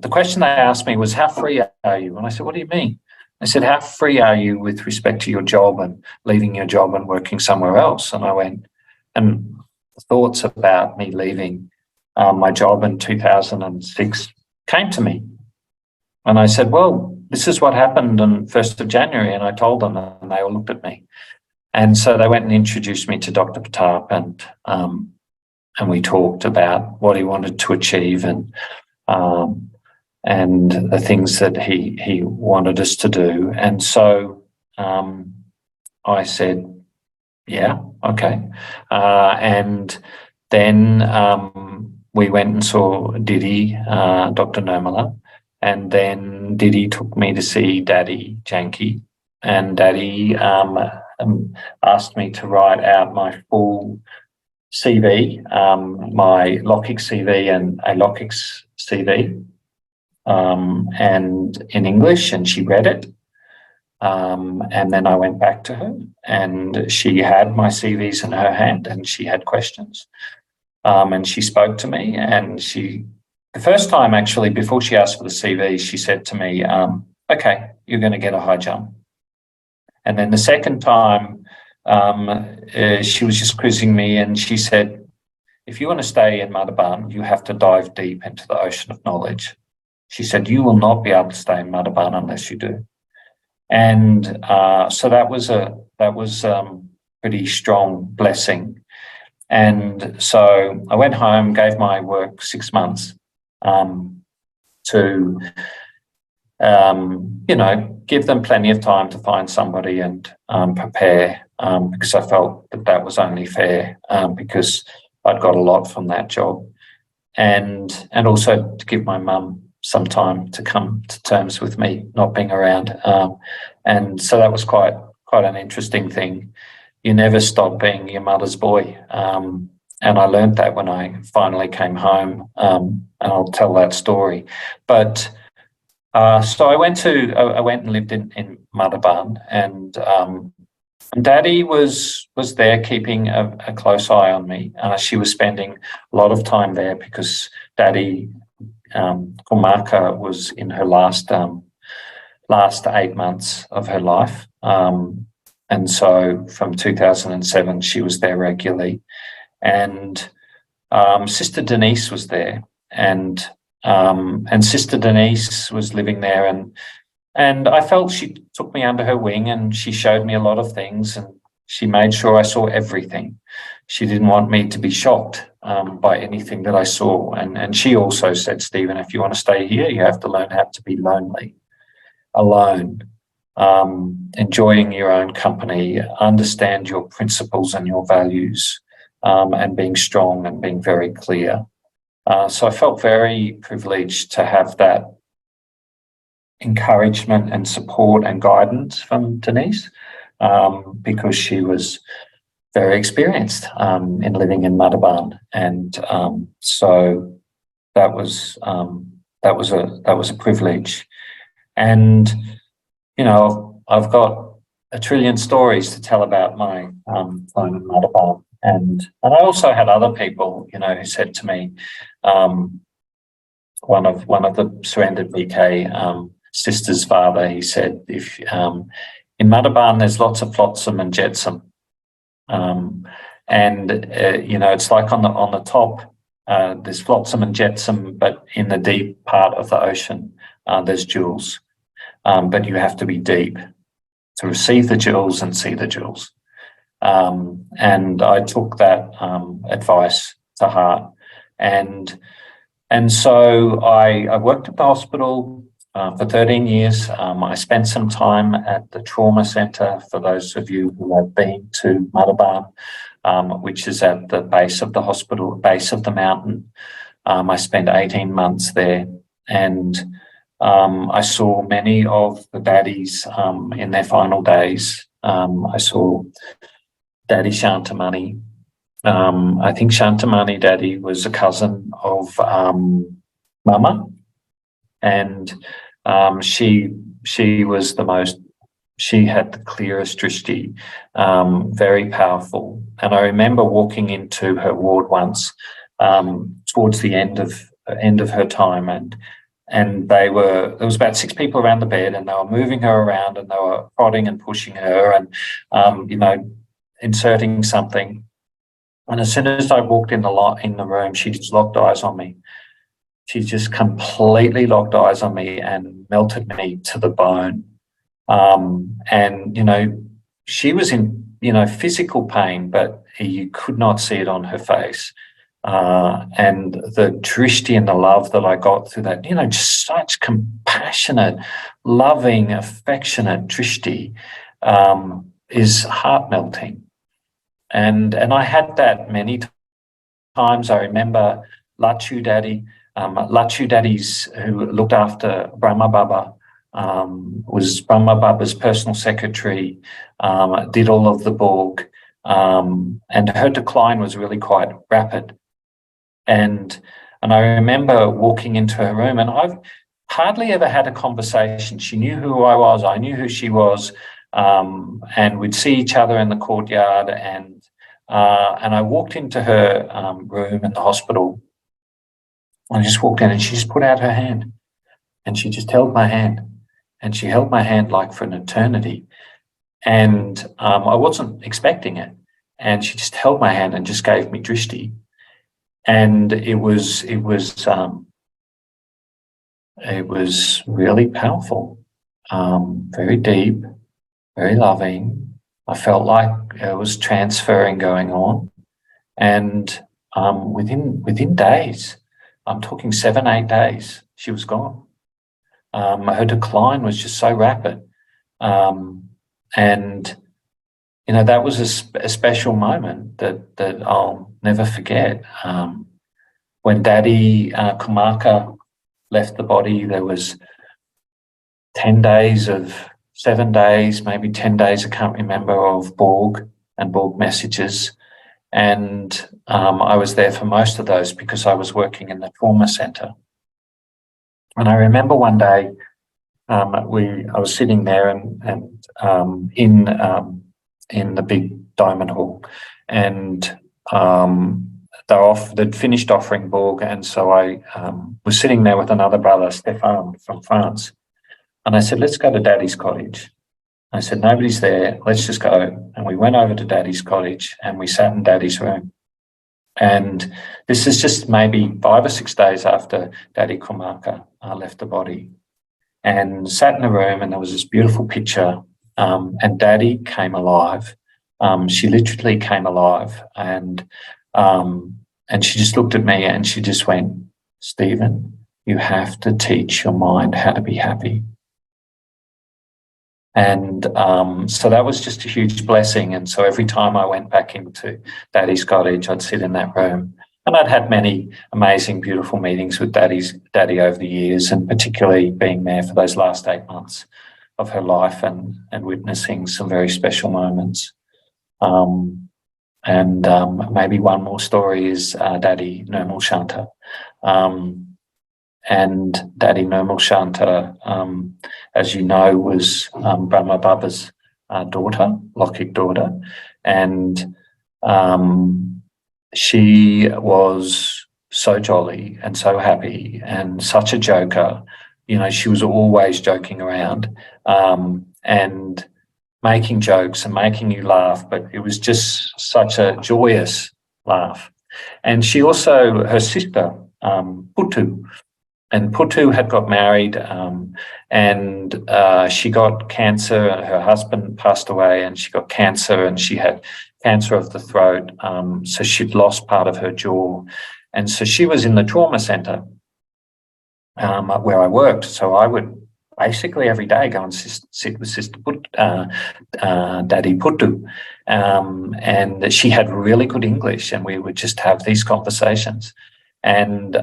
question they asked me was, how free are you? And I said, what do you mean? They said, how free are you with respect to your job and leaving your job and working somewhere else? And I went, and thoughts about me leaving my job in 2006 came to me. And I said, well, this is what happened on 1st of January. And I told them, and they all looked at me. And so they went and introduced me to Dr. Pratap, and we talked about what he wanted to achieve and the things that he wanted us to do. And so I said, yeah, okay. And then we went and saw Didi, Dr. Nirmala, and then Didi took me to see Daddy Janki, and Daddy asked me to write out my full CV, my Lockick CV and a Lockick's CV, and in English, and she read it. And then I went back to her, and she had my CVs in her hand, and she had questions. And she spoke to me, and the first time actually, before she asked for the CV, she said to me, okay, you're going to get a high jump. And then the second time, she was just quizzing me, and she said, if you want to stay in Madhuban, you have to dive deep into the ocean of knowledge. She said, you will not be able to stay in Madhuban unless you do. And so that was pretty strong blessing. And so I went home, gave my work 6 months to give them plenty of time to find somebody and prepare, because I felt that was only fair, because I'd got a lot from that job, and also to give my mum some time to come to terms with me not being around, and so that was quite an interesting thing. You never stop being your mother's boy, and I learned that when I finally came home, and I'll tell that story, but. So I went and lived in Madhuban, and Daddy was there keeping a close eye on me. She was spending a lot of time there because Daddy, Kumaka, was in her last 8 months of her life, And so from 2007, she was there regularly. And Sister Denise was there, and Sister Denise was living there, and I felt she took me under her wing, and she showed me a lot of things, and she made sure I saw everything. She didn't want me to be shocked by anything that I saw. And she also said, Stephen, if you want to stay here, you have to learn how to be lonely, alone, enjoying your own company, understand your principles and your values, and being strong and being very clear. So I felt very privileged to have that encouragement and support and guidance from Denise, because she was very experienced in living in Madhuban, and so that was a privilege. And you know, I've got a trillion stories to tell about my time in Madhuban, and I also had other people, you know, who said to me, one of the surrendered BK sister's father, he said, if in Madhuban there's lots of flotsam and jetsam. You know, it's like on the top, there's flotsam and jetsam, but in the deep part of the ocean, there's jewels. But you have to be deep to receive the jewels and see the jewels. And I took that advice to heart. And so I worked at the hospital for 13 years. I spent some time at the trauma centre, for those of you who have been to Madhuban, which is at the base of the hospital, base of the mountain. I spent 18 months there, and I saw many of the daddies in their final days. I saw Daddy Shantamani. I think Shantamani Daddy was a cousin of Mama, and she was the most. She had the clearest drishti, very powerful. And I remember walking into her ward once towards the end of her time, and there was about 6 people around the bed, and they were moving her around, and they were prodding and pushing her, and you know, inserting something. And as soon as I walked in the room, she just locked eyes on me. She just completely locked eyes on me and melted me to the bone. And you know, she was in, you know, physical pain, but you could not see it on her face. And the drishti and the love that I got through that, you know, just such compassionate, loving, affectionate drishti, is heart melting. And I had that many times. I remember Lachu Daddies who looked after Brahma Baba, was Brahma Baba's personal secretary, did all of the Borg, and her decline was really quite rapid. And I remember walking into her room, and I've hardly ever had a conversation. She knew who I was, I knew who she was, and we'd see each other in the courtyard. And I walked into her room in the hospital. I just walked in, and she just put out her hand, and she just held my hand, and she held my hand like for an eternity. And I wasn't expecting it, and she just held my hand and just gave me drishti. And it was really powerful, very deep, very loving. I felt like there was transferring going on, and within days, I'm talking 7-8 days, she was gone. Her decline was just so rapid, and you know, that was a special moment that I'll never forget. When Daddy Kumaka left the body, there was 7 days, maybe 10 days, I can't remember, of Borg and Borg messages. And I was there for most of those because I was working in the trauma centre. And I remember one day I was sitting there and in the big diamond hall, and they'd finished offering Borg, and so I was sitting there with another brother, Stefan from France, and I said, let's go to Daddy's cottage. I said, nobody's there, let's just go. And we went over to Daddy's cottage and we sat in Daddy's room. And this is just maybe 5 or 6 days after Daddy Kumaka left the body. And sat in the room and there was this beautiful picture and Daddy came alive. She literally came alive and she just looked at me and she just went, Stephen, you have to teach your mind how to be happy. And so that was just a huge blessing. And so every time I went back into Daddy's cottage, I'd sit in that room. And I'd had many amazing, beautiful meetings with Daddy over the years, and particularly being there for those last 8 months of her life and witnessing some very special moments. Maybe one more story is Daddy Nirmal Shanta. And Daddy Nirmal Shanta, as you know, was Brahma Baba's daughter, Lokik daughter. And she was so jolly and so happy and such a joker. You know, she was always joking around and making jokes and making you laugh, but it was just such a joyous laugh. And she also, her sister, Putu, and Putu had got married and she got cancer. Her husband passed away and she got cancer and she had cancer of the throat. So she'd lost part of her jaw. And so she was in the trauma centre where I worked. So I would basically every day go and sit with Sister Daddy Putu. And she had really good English and we would just have these conversations. And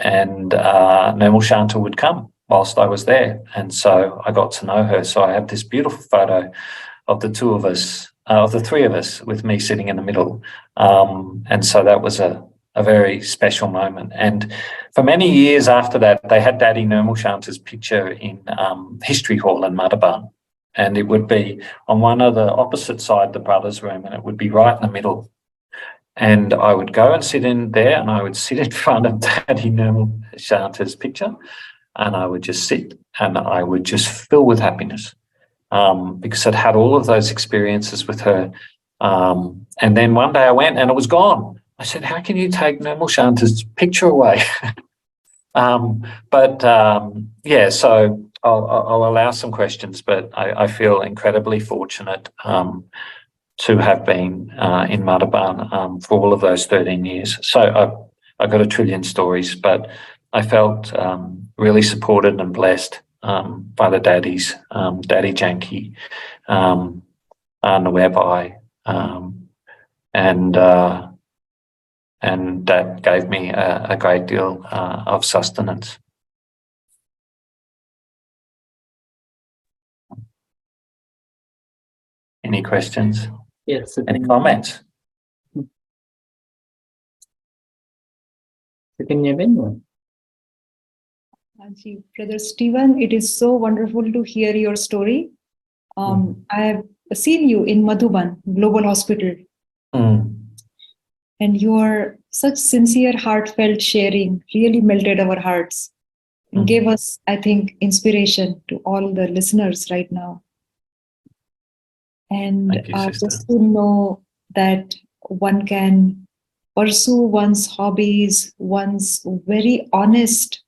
Nirmal Shanta would come whilst I was there. And so I got to know her. So I have this beautiful photo of the two of us, of the three of us, with me sitting in the middle. And so that was a very special moment. And for many years after that, they had Daddy Nirmal Shanta's picture in History Hall in Madhuban. And it would be on one of the opposite side, the brothers' room, and it would be right in the middle. And I would go and sit in there and I would sit in front of Daddy Nirmal Shanta's picture and I would just sit and I would just fill with happiness because I'd had all of those experiences with her. And then one day I went and it was gone. I said, how can you take Nirmal Shanta's picture away? Yeah, so I'll allow some questions, but I feel incredibly fortunate to have been in Madhuban for all of those 13 years. So I got a trillion stories, but I felt really supported and blessed by the daddies, Daddy Janki, Nawebai, and that gave me a great deal of sustenance. Any questions? Yes. Any comments? Brother Stephen, it is so wonderful to hear your story. I have seen you in Madhuban Global Hospital. And your such sincere, heartfelt sharing really melted our hearts and gave us, I think, inspiration to all the listeners right now. And just to know that one can pursue one's hobbies, one's very honest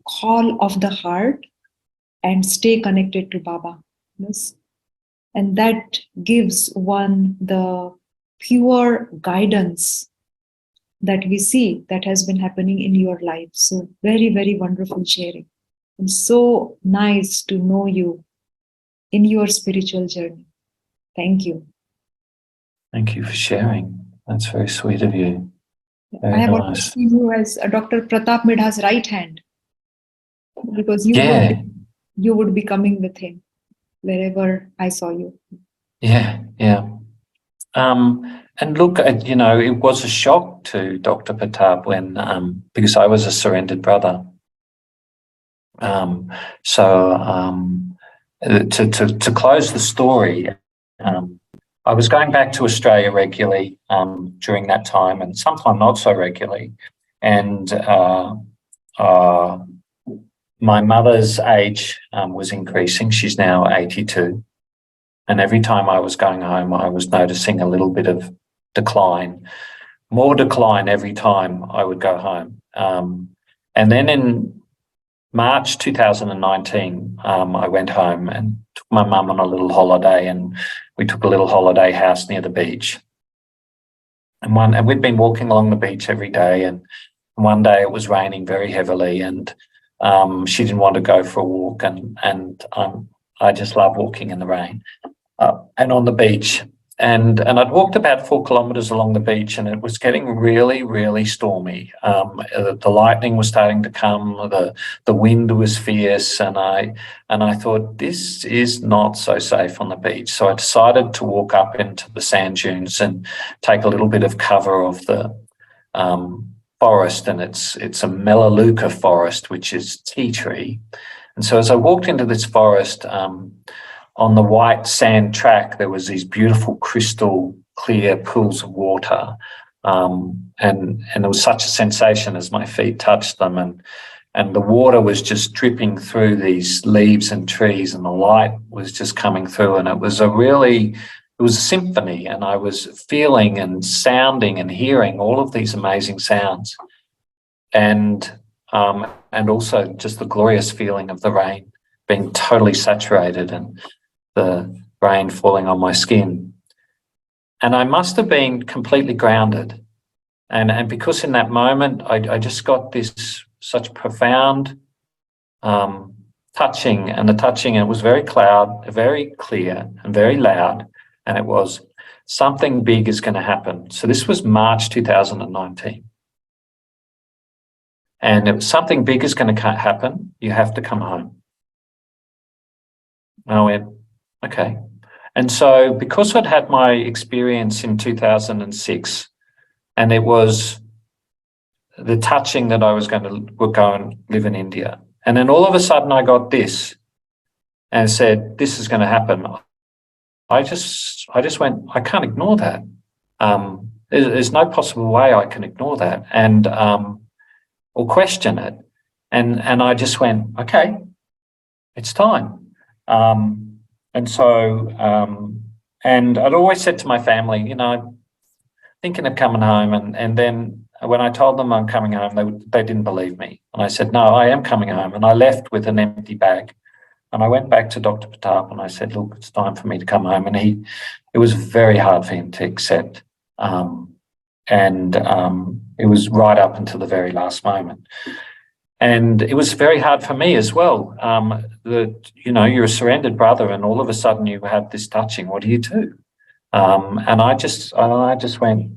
call of the heart and stay connected to Baba. Yes? And that gives one the pure guidance that we see that has been happening in your life. So very, very wonderful sharing. And so nice to know you in your spiritual journey. Thank you. Thank you for sharing. That's very sweet of you. Very I have nice. always seen you as Dr. Pratap Midha's right hand because you would be coming with him wherever I saw you. Yeah. And look, you know, it was a shock to Dr. Pratap when, because I was a surrendered brother. To close the story, I was going back to Australia regularly during that time and sometimes not so regularly. And my mother's age was increasing. She's now 82. And every time I was going home, I was noticing a little bit of decline, more decline every time I would go home. And then in March 2019, I went home and took my mum on a little holiday, and we took a little holiday house near the beach. And we'd been walking along the beach every day, and one day it was raining very heavily, and she didn't want to go for a walk, and I just love walking in the rain and on the beach. And I'd walked about 4 kilometres along the beach, and it was getting really, really stormy. The lightning was starting to come, the wind was fierce, and I thought, this is not so safe on the beach. So I decided to walk up into the sand dunes and take a little bit of cover of the forest, and it's a Melaleuca forest, which is tea tree. And so as I walked into this forest, on the white sand track, there was these beautiful crystal clear pools of water. And there was such a sensation as my feet touched them, and the water was just dripping through these leaves and trees, and the light was just coming through, and it was a symphony, and I was feeling and sounding and hearing all of these amazing sounds. And also just the glorious feeling of the rain being totally saturated and the rain falling on my skin. And I must have been completely grounded. And because in that moment, I just got this such profound touching, and it was very clear and very loud. And it was, something big is going to happen. So this was March 2019. And if something big is going to happen, you have to come home. And I went, okay. And so because I'd had my experience in 2006, and it was the touching that I was going to go and live in India. And then all of a sudden I got this and said, this is going to happen. I just went, I can't ignore that. There's no possible way I can ignore that and or question it. And I just went, okay, it's time. And I'd always said to my family, you know, thinking of coming home. And then when I told them I'm coming home, they didn't believe me. And I said, no, I am coming home. And I left with an empty bag. And I went back to Dr. Pratap and I said, look, it's time for me to come home. And it was very hard for him to accept. It was right up until the very last moment. And it was very hard for me as well. You're a surrendered brother, and all of a sudden you have this touching. What do you do? And I just went,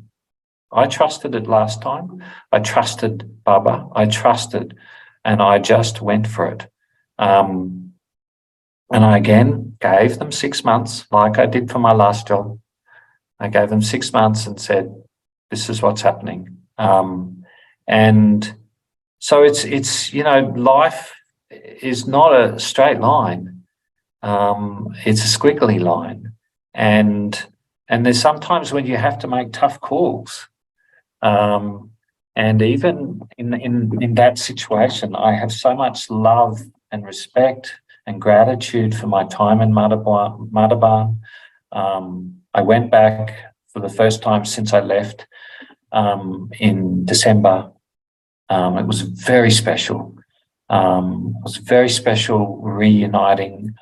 I trusted it last time. I trusted Baba. I trusted, and I just went for it. And I again gave them 6 months, like I did for my last job. I gave them 6 months and said, this is what's happening. And so it's life is not a straight line. It's a squiggly line. And there's sometimes when you have to make tough calls. And even in that situation, I have so much love and respect and gratitude for my time in Madhuban. I went back for the first time since I left in December. It was very special. It was very special reuniting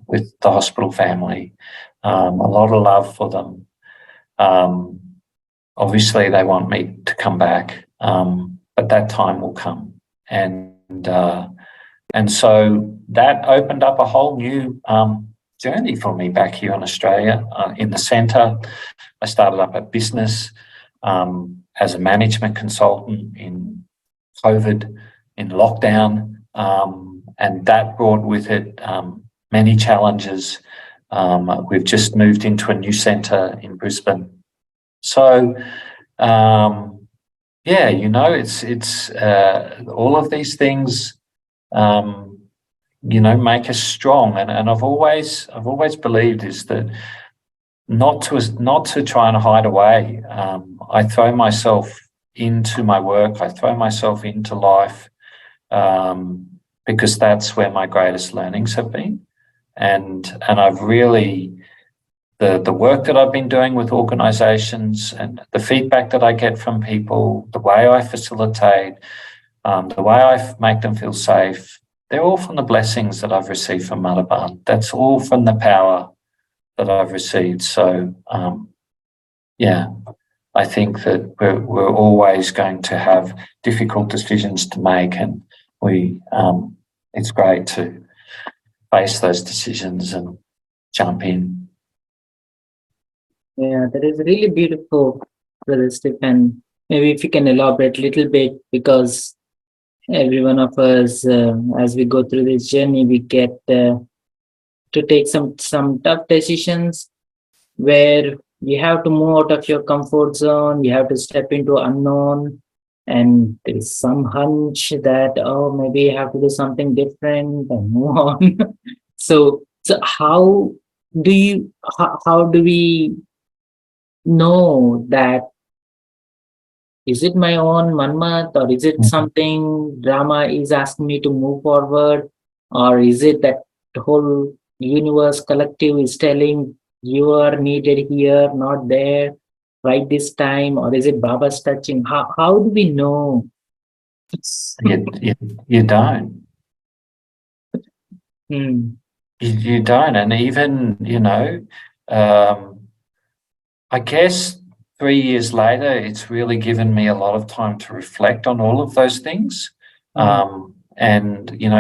with the hospital family. A lot of love for them. Obviously, they want me to come back, but that time will come. And so that opened up a whole new journey for me back here in Australia. In the centre, I started up a business as a management consultant in COVID, in lockdown, and that brought with it many challenges. We've just moved into a new centre in Brisbane. So, it's all of these things, make us strong. And I've always believed is that not to try and hide away. I throw myself into my work. I throw myself into life. because that's where my greatest learnings have been. And I've really, the work that I've been doing with organisations and the feedback that I get from people, the way I facilitate, the way I make them feel safe, they're all from the blessings that I've received from Madhuban. That's all from the power that I've received. So, I think that we're always going to have difficult decisions to make, and it's great to face those decisions and jump in. Yeah, that is really beautiful, Brother Stephen. Maybe if you can elaborate a little bit, because every one of us, as we go through this journey, we get to take some tough decisions where you have to move out of your comfort zone, you have to step into unknown, and there is some hunch that, oh, maybe you have to do something different and move on. So how do we know that, is it my own manmat, or is it something Brahma is asking me to move forward, or is it that the whole universe collective is telling you are needed here, not there, right this time, or is it Baba's touching? How do we know? You don't. You don't. And even, I guess 3 years later, it's really given me a lot of time to reflect on all of those things. And,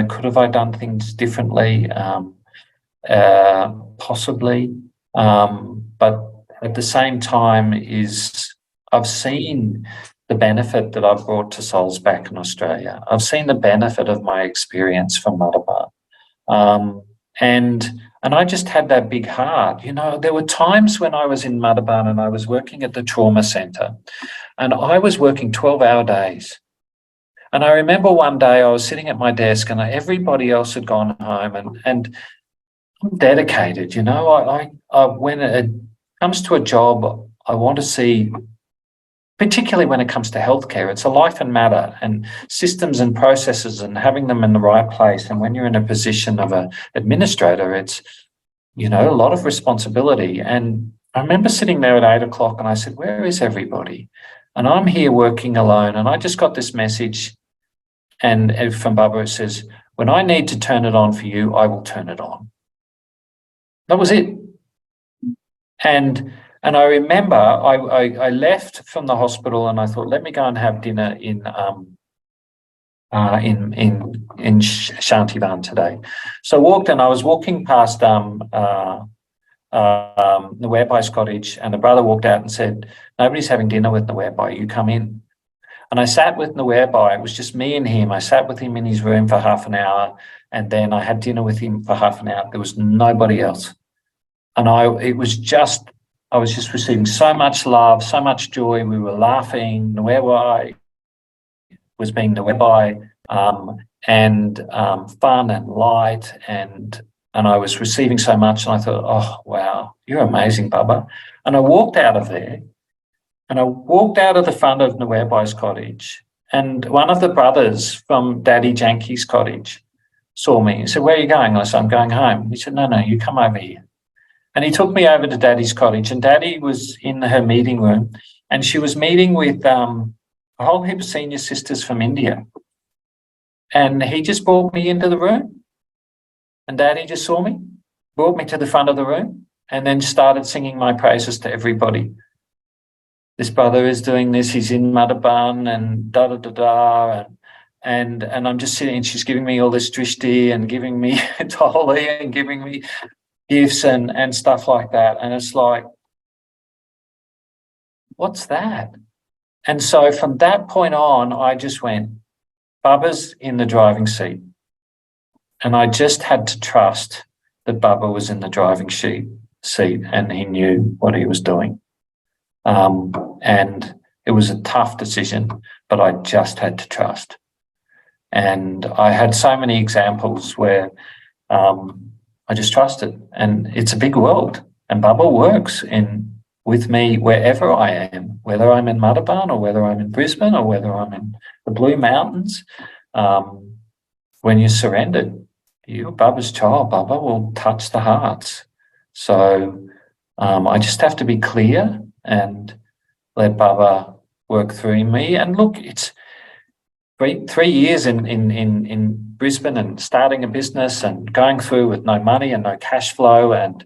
could have I done things differently? Possibly. But at the same time I've seen the benefit that I've brought to souls back in Australia. I've seen the benefit of my experience from Madhuban. And I just had that big heart. There were times when I was in Madhuban and I was working at the trauma centre, and I was working 12-hour days. And I remember one day I was sitting at my desk and everybody else had gone home, and I'm dedicated. When it comes to a job, I want to see, particularly when it comes to healthcare, it's a life and matter, and systems and processes and having them in the right place. And when you're in a position of an administrator, it's, a lot of responsibility. And I remember sitting there at 8 o'clock and I said, where is everybody? And I'm here working alone. And I just got this message and from Baba, it says, when I need to turn it on for you, I will turn it on. That was it. And I remember I left from the hospital and I thought, let me go and have dinner in Shantivan today. So I was walking past the Webai's cottage, and the brother walked out and said, nobody's having dinner with the Webai, you come in. And I sat with the Webai, it was just me and him. I sat with him in his room for half an hour, and then I had dinner with him for half an hour. There was nobody else. And I was just receiving so much love, so much joy. We were laughing. The Webai was being the Webai, and fun and light, and I was receiving so much. And I thought, oh wow, you're amazing, Baba. And I walked out of there, and I walked out of the front of Nuwebai's cottage, and one of the brothers from Daddy Janki's cottage saw me. He said, where are you going? I said, I'm going home. He said, no, you come over here. And he took me over to Daddy's cottage, and Daddy was in her meeting room, and she was meeting with a whole heap of senior sisters from India. And he just brought me into the room, and Daddy just saw me, brought me to the front of the room, and then started singing my praises to everybody. This brother is doing this, he's in Madhuban, and da-da-da-da, and I'm just sitting, and she's giving me all this drishti and giving me toli and giving me gifts and stuff like that. And it's like, what's that? And so from that point on, I just went, Baba's in the driving seat. And I just had to trust that Baba was in the driving seat and he knew what he was doing. And it was a tough decision, but I just had to trust. And I had so many examples where I just trusted. And it's a big world, and Baba works with me wherever I am, whether I'm in Madhuban or whether I'm in Brisbane or whether I'm in the Blue Mountains. when you surrendered, you're Baba's child. Baba will touch the hearts. So I just have to be clear and let Baba work through me. And look, it's 3 years in Brisbane and starting a business and going through with no money and no cash flow and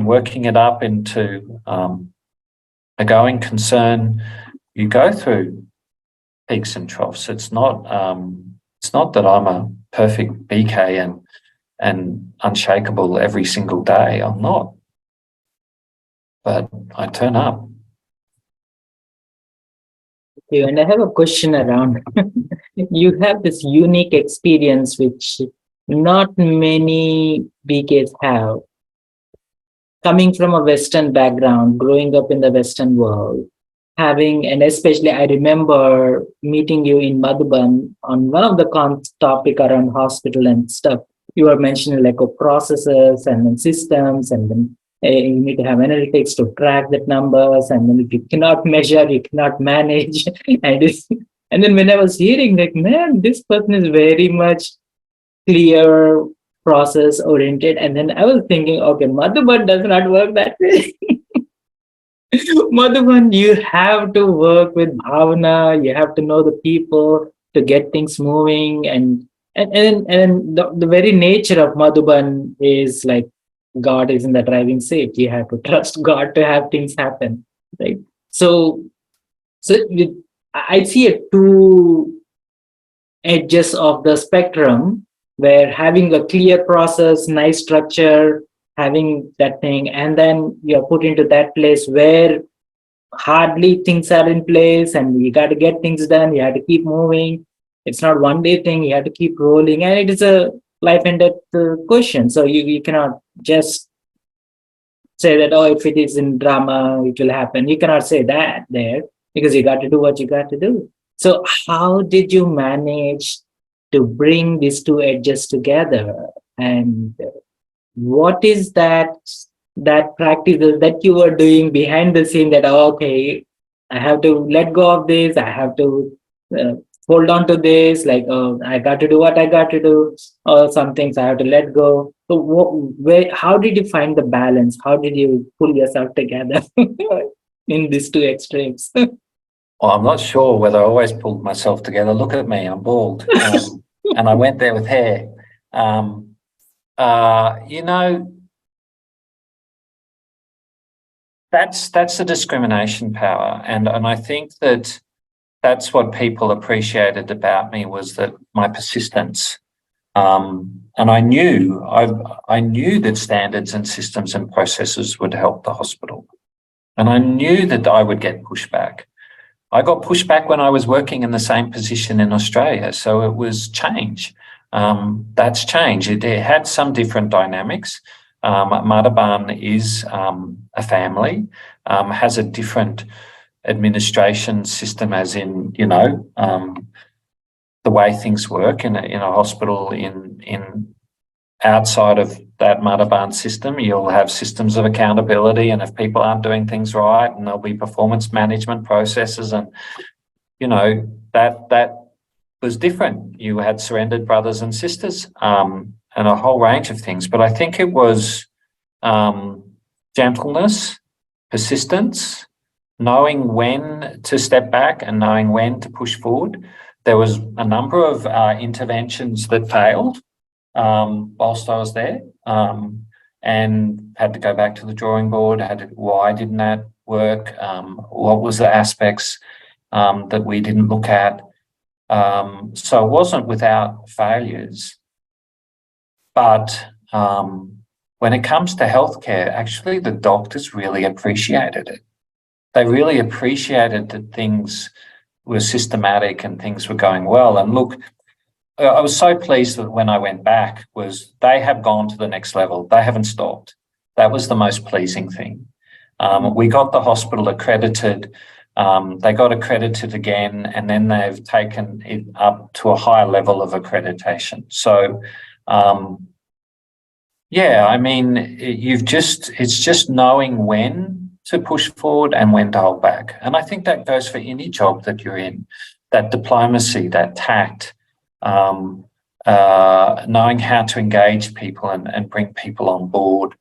working it up into a going concern. You go through peaks and troughs. It's not that I'm a perfect BK and unshakable every single day. I'm not. But I turn up. Okay, and I have a question around. You have this unique experience which not many BKs have. Coming from a Western background, growing up in the Western world, and especially I remember meeting you in Madhuban on one of the topic around hospital and stuff. You were mentioning like processes and then systems, and then you need to have analytics to track that numbers, and then if you cannot measure, you cannot manage. And then when I was hearing like, man, this person is very much clear, process oriented, and then I was thinking, okay, Madhuban does not work that way. Madhuban, you have to work with bhavana, you have to know the people to get things moving, and the very nature of Madhuban is like God is in the driving seat. You have to trust God to have things happen, right? So I see two edges of the spectrum where having a clear process, nice structure, having that thing, and then you're put into that place where hardly things are in place and you got to get things done. You have to keep moving. It's not one day thing. You have to keep rolling, and it is a life and death question. So you cannot just say that, oh, if it is in drama, it will happen. You cannot say that there because you got to do what you got to do. So how did you manage to bring these two edges together? And what is that practice that you were doing behind the scene that, oh, okay, I have to let go of this. I have to hold on to this. Like, oh, I got to do what I got to do. Or some things I have to let go. So how did you find the balance? How did you pull yourself together in these two extremes? Well, I'm not sure whether I always pulled myself together. Look at me, I'm bald. And I went there with hair. That's the discrimination power. And I think that's what people appreciated about me, was that my persistence. And I knew that standards and systems and processes would help the hospital. And I knew that I would get pushback. I got pushback when I was working in the same position in Australia. So it was change. That's change. It had some different dynamics. Madhuban is a family, has a different administration system, as in, the way things work in a hospital in outside of that Madhuban system. You'll have systems of accountability, and if people aren't doing things right, and there'll be performance management processes, and that was different. You had surrendered brothers and sisters, and a whole range of things. But I think it was gentleness, persistence, knowing when to step back and knowing when to push forward. There was a number of interventions that failed whilst I was there, and had to go back to the drawing board. Why didn't that work? What was the aspects that we didn't look at? So it wasn't without failures. But when it comes to healthcare, actually the doctors really appreciated it. They really appreciated that things were systematic and things were going well. And look, I was so pleased that when I went back was they have gone to the next level. They haven't stopped. That was the most pleasing thing. We got the hospital accredited. They got accredited again, and then they've taken it up to a higher level of accreditation. So, it's just knowing when to push forward and when to hold back. And I think that goes for any job that you're in, that diplomacy, that tact, knowing how to engage people and bring people on board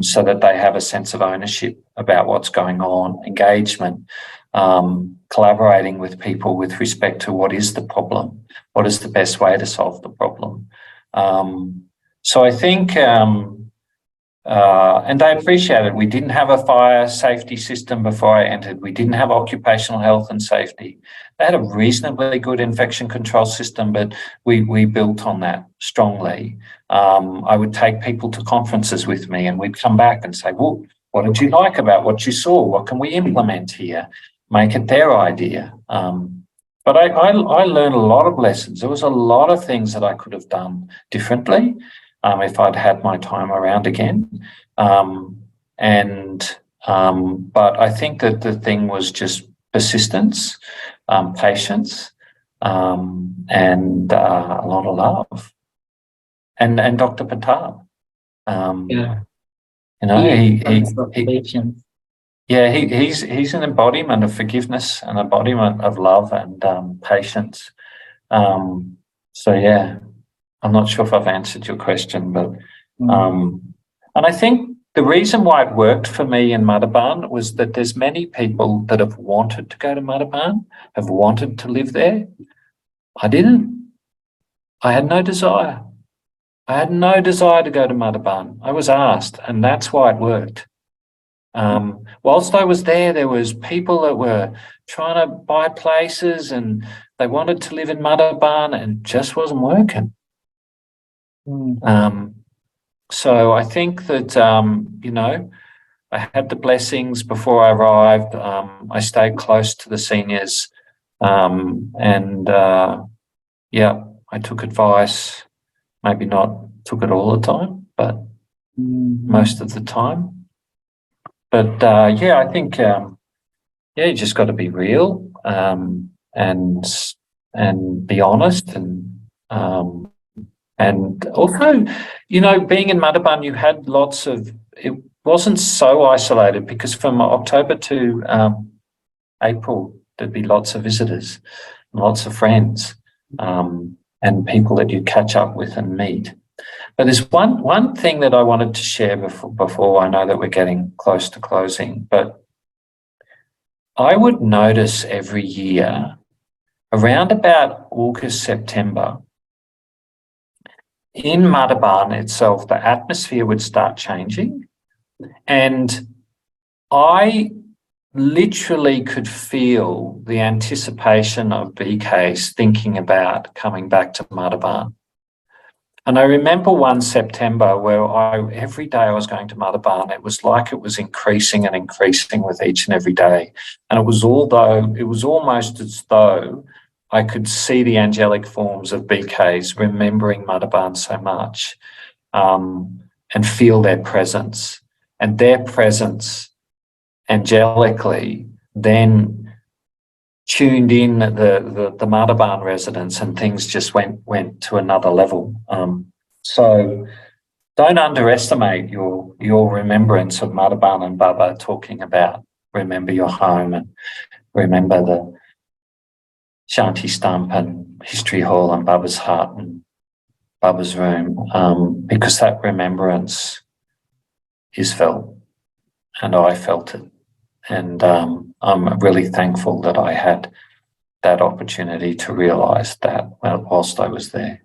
so that they have a sense of ownership about what's going on, engagement, collaborating with people with respect to what is the problem, what is the best way to solve the problem. So I think, and they appreciate it. We didn't have a fire safety system before I entered. We didn't have occupational health and safety. They had a reasonably good infection control system, but we built on that strongly. I would take people to conferences with me and we'd come back and say, well, what did you like about what you saw? What can we implement here? Make it their idea. But I learned a lot of lessons. There was a lot of things that I could have done differently if I'd had my time around again. But I think that the thing was just persistence, patience, and a lot of love. And Dr. Patab, Yeah. you know, Patience. yeah, he's an embodiment of forgiveness, an embodiment of love and patience. So yeah, I'm not sure if I've answered your question, but and I think the reason why it worked for me in Madhuban was that there's many people that have wanted to go to Madhuban, have wanted to live there. I didn't. I had no desire. I had no desire to go to Madhuban. I was asked, and that's why it worked. Whilst I was there was people that were trying to buy places and they wanted to live in Madhuban and it just wasn't working. So I think that, you know, I had the blessings before I arrived. I stayed close to the seniors yeah, I took advice, maybe not took it all the time, but most of the time. But yeah, I think, yeah, you just got to be real and be honest and also, you know, being in Madhuban, you had lots of, it wasn't so isolated because from October to April, there'd be lots of visitors, lots of friends, and people that you catch up with and meet. But there's one thing that I wanted to share before I know that we're getting close to closing, but I would notice every year around about August, September, in Madhuban itself, the atmosphere would start changing. And I literally could feel the anticipation of BKs thinking about coming back to Madhuban. And I remember one September where every day I was going to Madhuban, it was like it was increasing and increasing with each and every day. And it was almost as though I could see the angelic forms of BKs remembering Madhuban so much and feel their presence. And their presence angelically then tuned in the Madhuban residents and things just went to another level. So don't underestimate your remembrance of Madhuban and Baba talking about remember your home and remember the Shanti Stump and History Hall and Baba's Hut and Baba's room, because that remembrance is felt and I felt it. And I'm really thankful that I had that opportunity to realise that whilst I was there.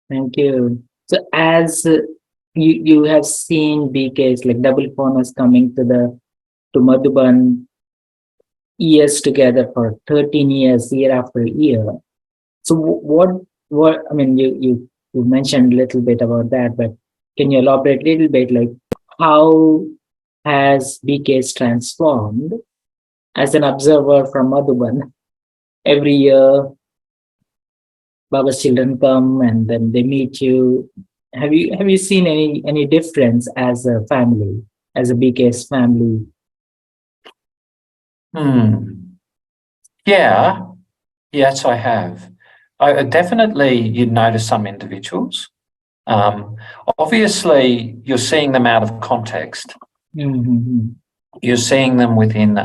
Thank you. So as you have seen BKs like double faunus coming to Madhuban years together for 13 years, year after year. So what I mean, you mentioned a little bit about that, but can you elaborate a little bit, like how has BKs transformed as an observer from Madhuban? Every year, Baba's children come and then they meet you. Have you seen any difference as a family, as a BK's family? Yeah, yes, I have. I definitely, you'd notice some individuals. Obviously, you're seeing them out of context. You're seeing them within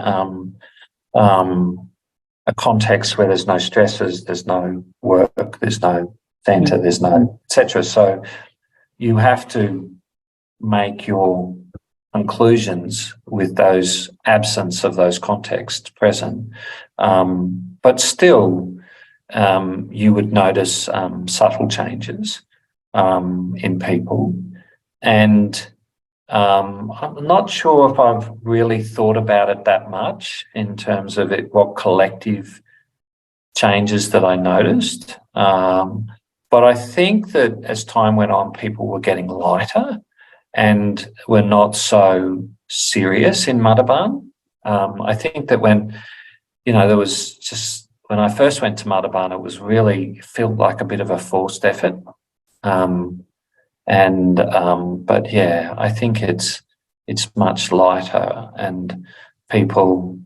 a context where there's no stresses, there's no work, there's no centre, there's no etc. So you have to make your conclusions with those absence of those contexts present. But still, you would notice subtle changes in people. And I'm not sure if I've really thought about it that much in terms of what collective changes that I noticed. But I think that as time went on, people were getting lighter and were not so serious in Madhuban. I think that when I first went to Madhuban, it was really felt like a bit of a forced effort. But yeah, I think it's much lighter, and people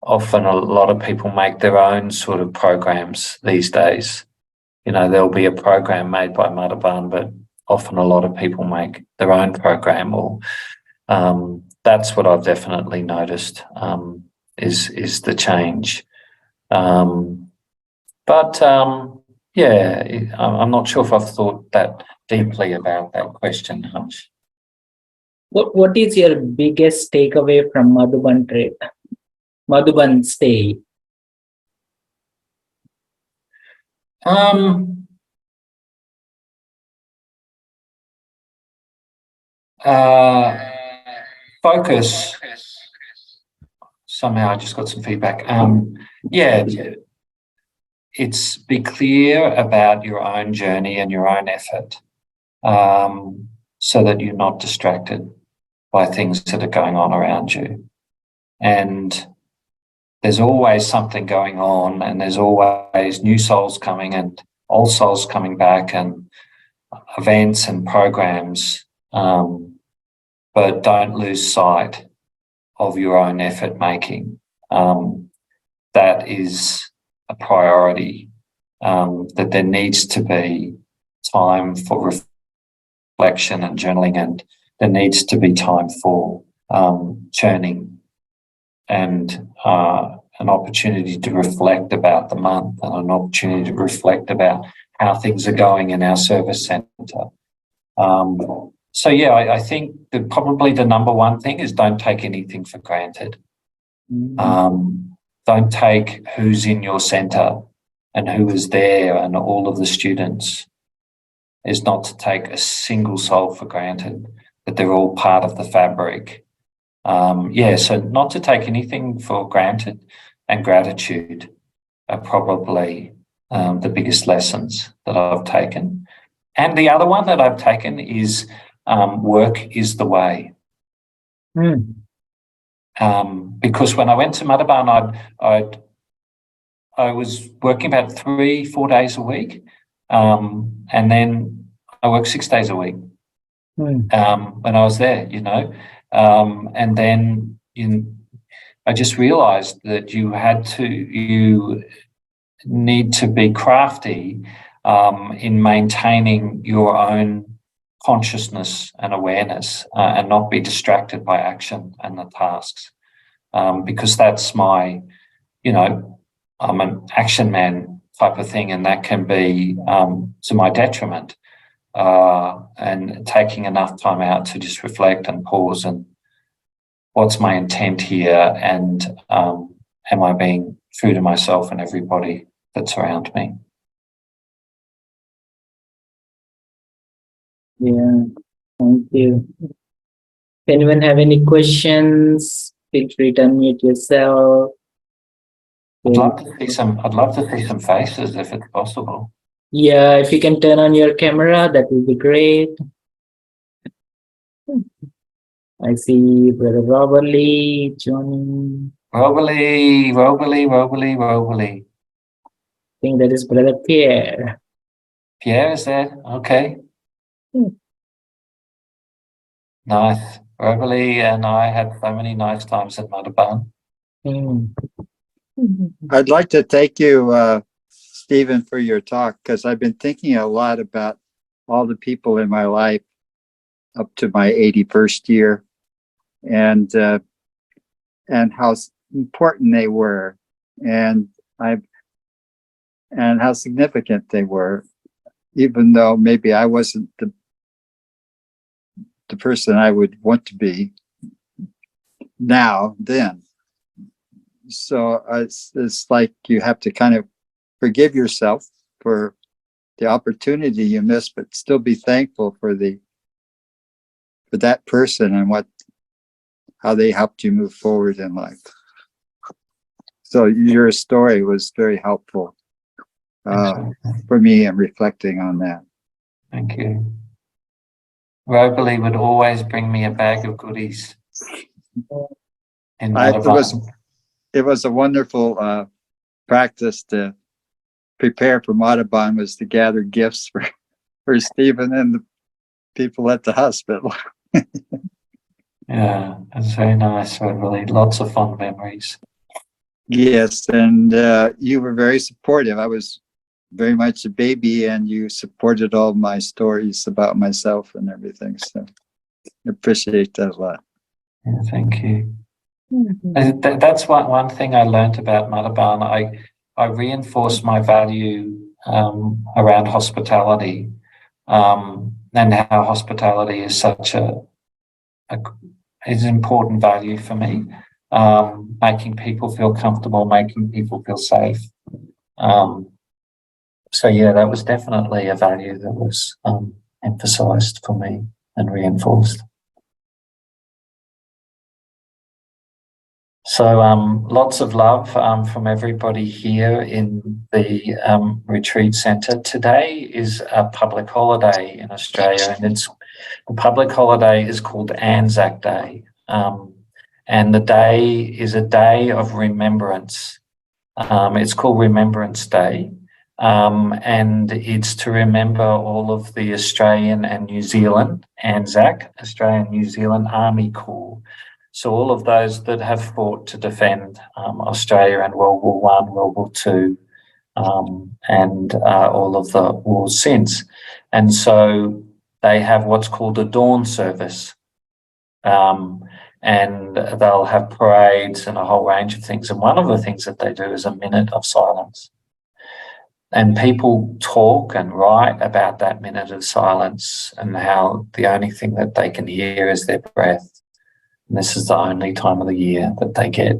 often, a lot of people make their own sort of programs these days. There'll be a program made by Madhuban, but often a lot of people make their own program, or that's what I've definitely noticed is the change. Yeah, I'm not sure if I've thought that deeply about that question, Harsh. What is your biggest takeaway from Madhuban trip? Madhuban stay? Focus. Somehow I just got some feedback. Yeah, it's be clear about your own journey and your own effort, so that you're not distracted by things that are going on around you. And there's always something going on, and there's always new souls coming and old souls coming back, and events and programs. But don't lose sight of your own effort making. That is a priority, that there needs to be time for reflection and journaling, and there needs to be time for churning and an opportunity to reflect about the month, and an opportunity to reflect about how things are going in our service centre. So yeah, I think that probably the number one thing is don't take anything for granted. Don't take who's in your centre and who is there and all of the students. Is not to take a single soul for granted, that they're all part of the fabric. So not to take anything for granted, and gratitude are probably the biggest lessons that I've taken. And the other one that I've taken is work is the way. Because when I went to Madhuban, I was working about 3-4 days a week, and then I worked 6 days a week when I was there, and then I just realised that you need to be crafty in maintaining your own consciousness and awareness, and not be distracted by action and the tasks, because that's my, I'm an action man type of thing, and that can be to my detriment, and taking enough time out to just reflect and pause and what's my intent here, and am I being true to myself and everybody that's around me. Yeah, thank you. If anyone have any questions, feel free to unmute yourself. I'd love to see some faces if it's possible. Yeah, if you can turn on your camera, that would be great. I see Brother Robert Lee, Johnny. Robbly. I think that is Brother Pierre. Pierre is there? Okay. Nice. Robbly and I had so many nice times at Madhuban. I'd like to thank you, Stephen, for your talk, because I've been thinking a lot about all the people in my life up to my 81st year, and how important they were, and and how significant they were, even though maybe I wasn't the person I would want to be then. So it's like you have to kind of forgive yourself for the opportunity you missed, but still be thankful for that person and how they helped you move forward in life. So your story was very helpful for me in reflecting on that. Thank you. Berkeley would always bring me a bag of goodies. In Madhuban. It was a wonderful practice to prepare for Madhuban, was to gather gifts for Stephen and the people at the hospital. Yeah, it's very nice, Berkeley. Lots of fond memories. Yes, and you were very supportive. I was very much a baby, and you supported all my stories about myself and everything. So I appreciate that a lot. Yeah, thank you. That's one thing I learned about Madhuban. I reinforced my value around hospitality, and how hospitality is such is an important value for me. Making people feel comfortable, making people feel safe. So yeah, that was definitely a value that was emphasized for me and reinforced. So lots of love from everybody here in the retreat centre. Today is a public holiday in Australia, and the public holiday is called Anzac Day, and the day is a day of remembrance. It's called Remembrance Day, and it's to remember all of the Australian and New Zealand, ANZAC, Australian New Zealand Army Corps. So all of those that have fought to defend Australia in World War I, World War II, and all of the wars since. And so they have what's called a dawn service, and they'll have parades and a whole range of things. And one of the things that they do is a minute of silence. And people talk and write about that minute of silence and how the only thing that they can hear is their breath. And this is the only time of the year that they get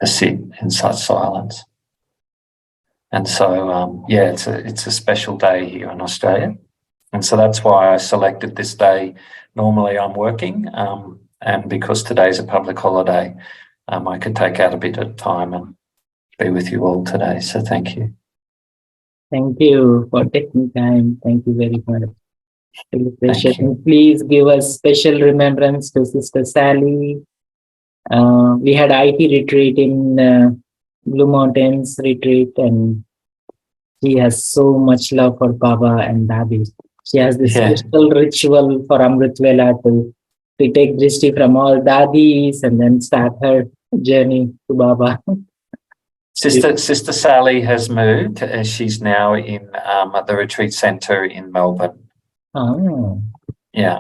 to sit in such silence. And so, yeah, it's a special day here in Australia. And so that's why I selected this day. Normally I'm working, and because today's a public holiday, I could take out a bit of time and be with you all today. So thank you. Thank you for taking time. Thank you very much. Really precious. Thank you. And please give us special remembrance to Sister Sally. We had IT retreat in Blue Mountains retreat, and she has so much love for Baba and Dadi. She has this special ritual for Amrit Vela to take Drishti from all Dadis and then start her journey to Baba. Sister Sally has moved. She's now in the retreat centre in Melbourne. Oh. Yeah.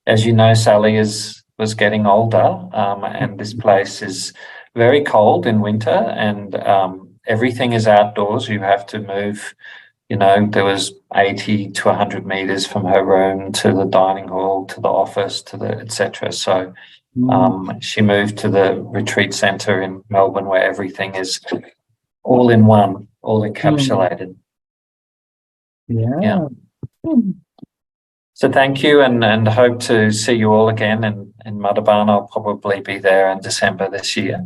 As you know, Sally was getting older, and this place is very cold in winter, and everything is outdoors. You have to move. There was 80 to 100 metres from her room to the dining hall, to the office, to the etc. So she moved to the retreat centre in Melbourne, where everything is all in one, all encapsulated. Yeah. So thank you, and hope to see you all again in Madhuban. I'll probably be there in December this year,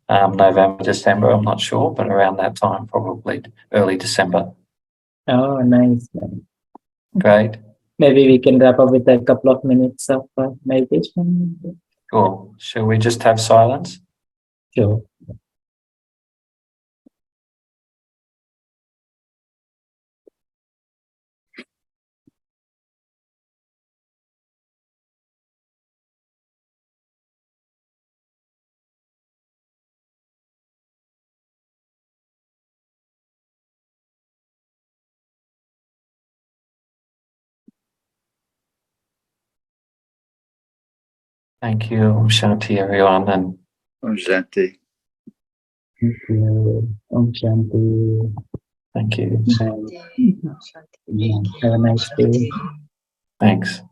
November, December, I'm not sure, but around that time, probably early December. Oh, nice. Great. Maybe we can wrap up with a couple of minutes of meditation. Cool. Shall we just have silence? Sure. Thank you. Om Shanti, everyone. And Om Shanti. Thank you. Om Shanti. Thank you. Have a nice day. Thanks.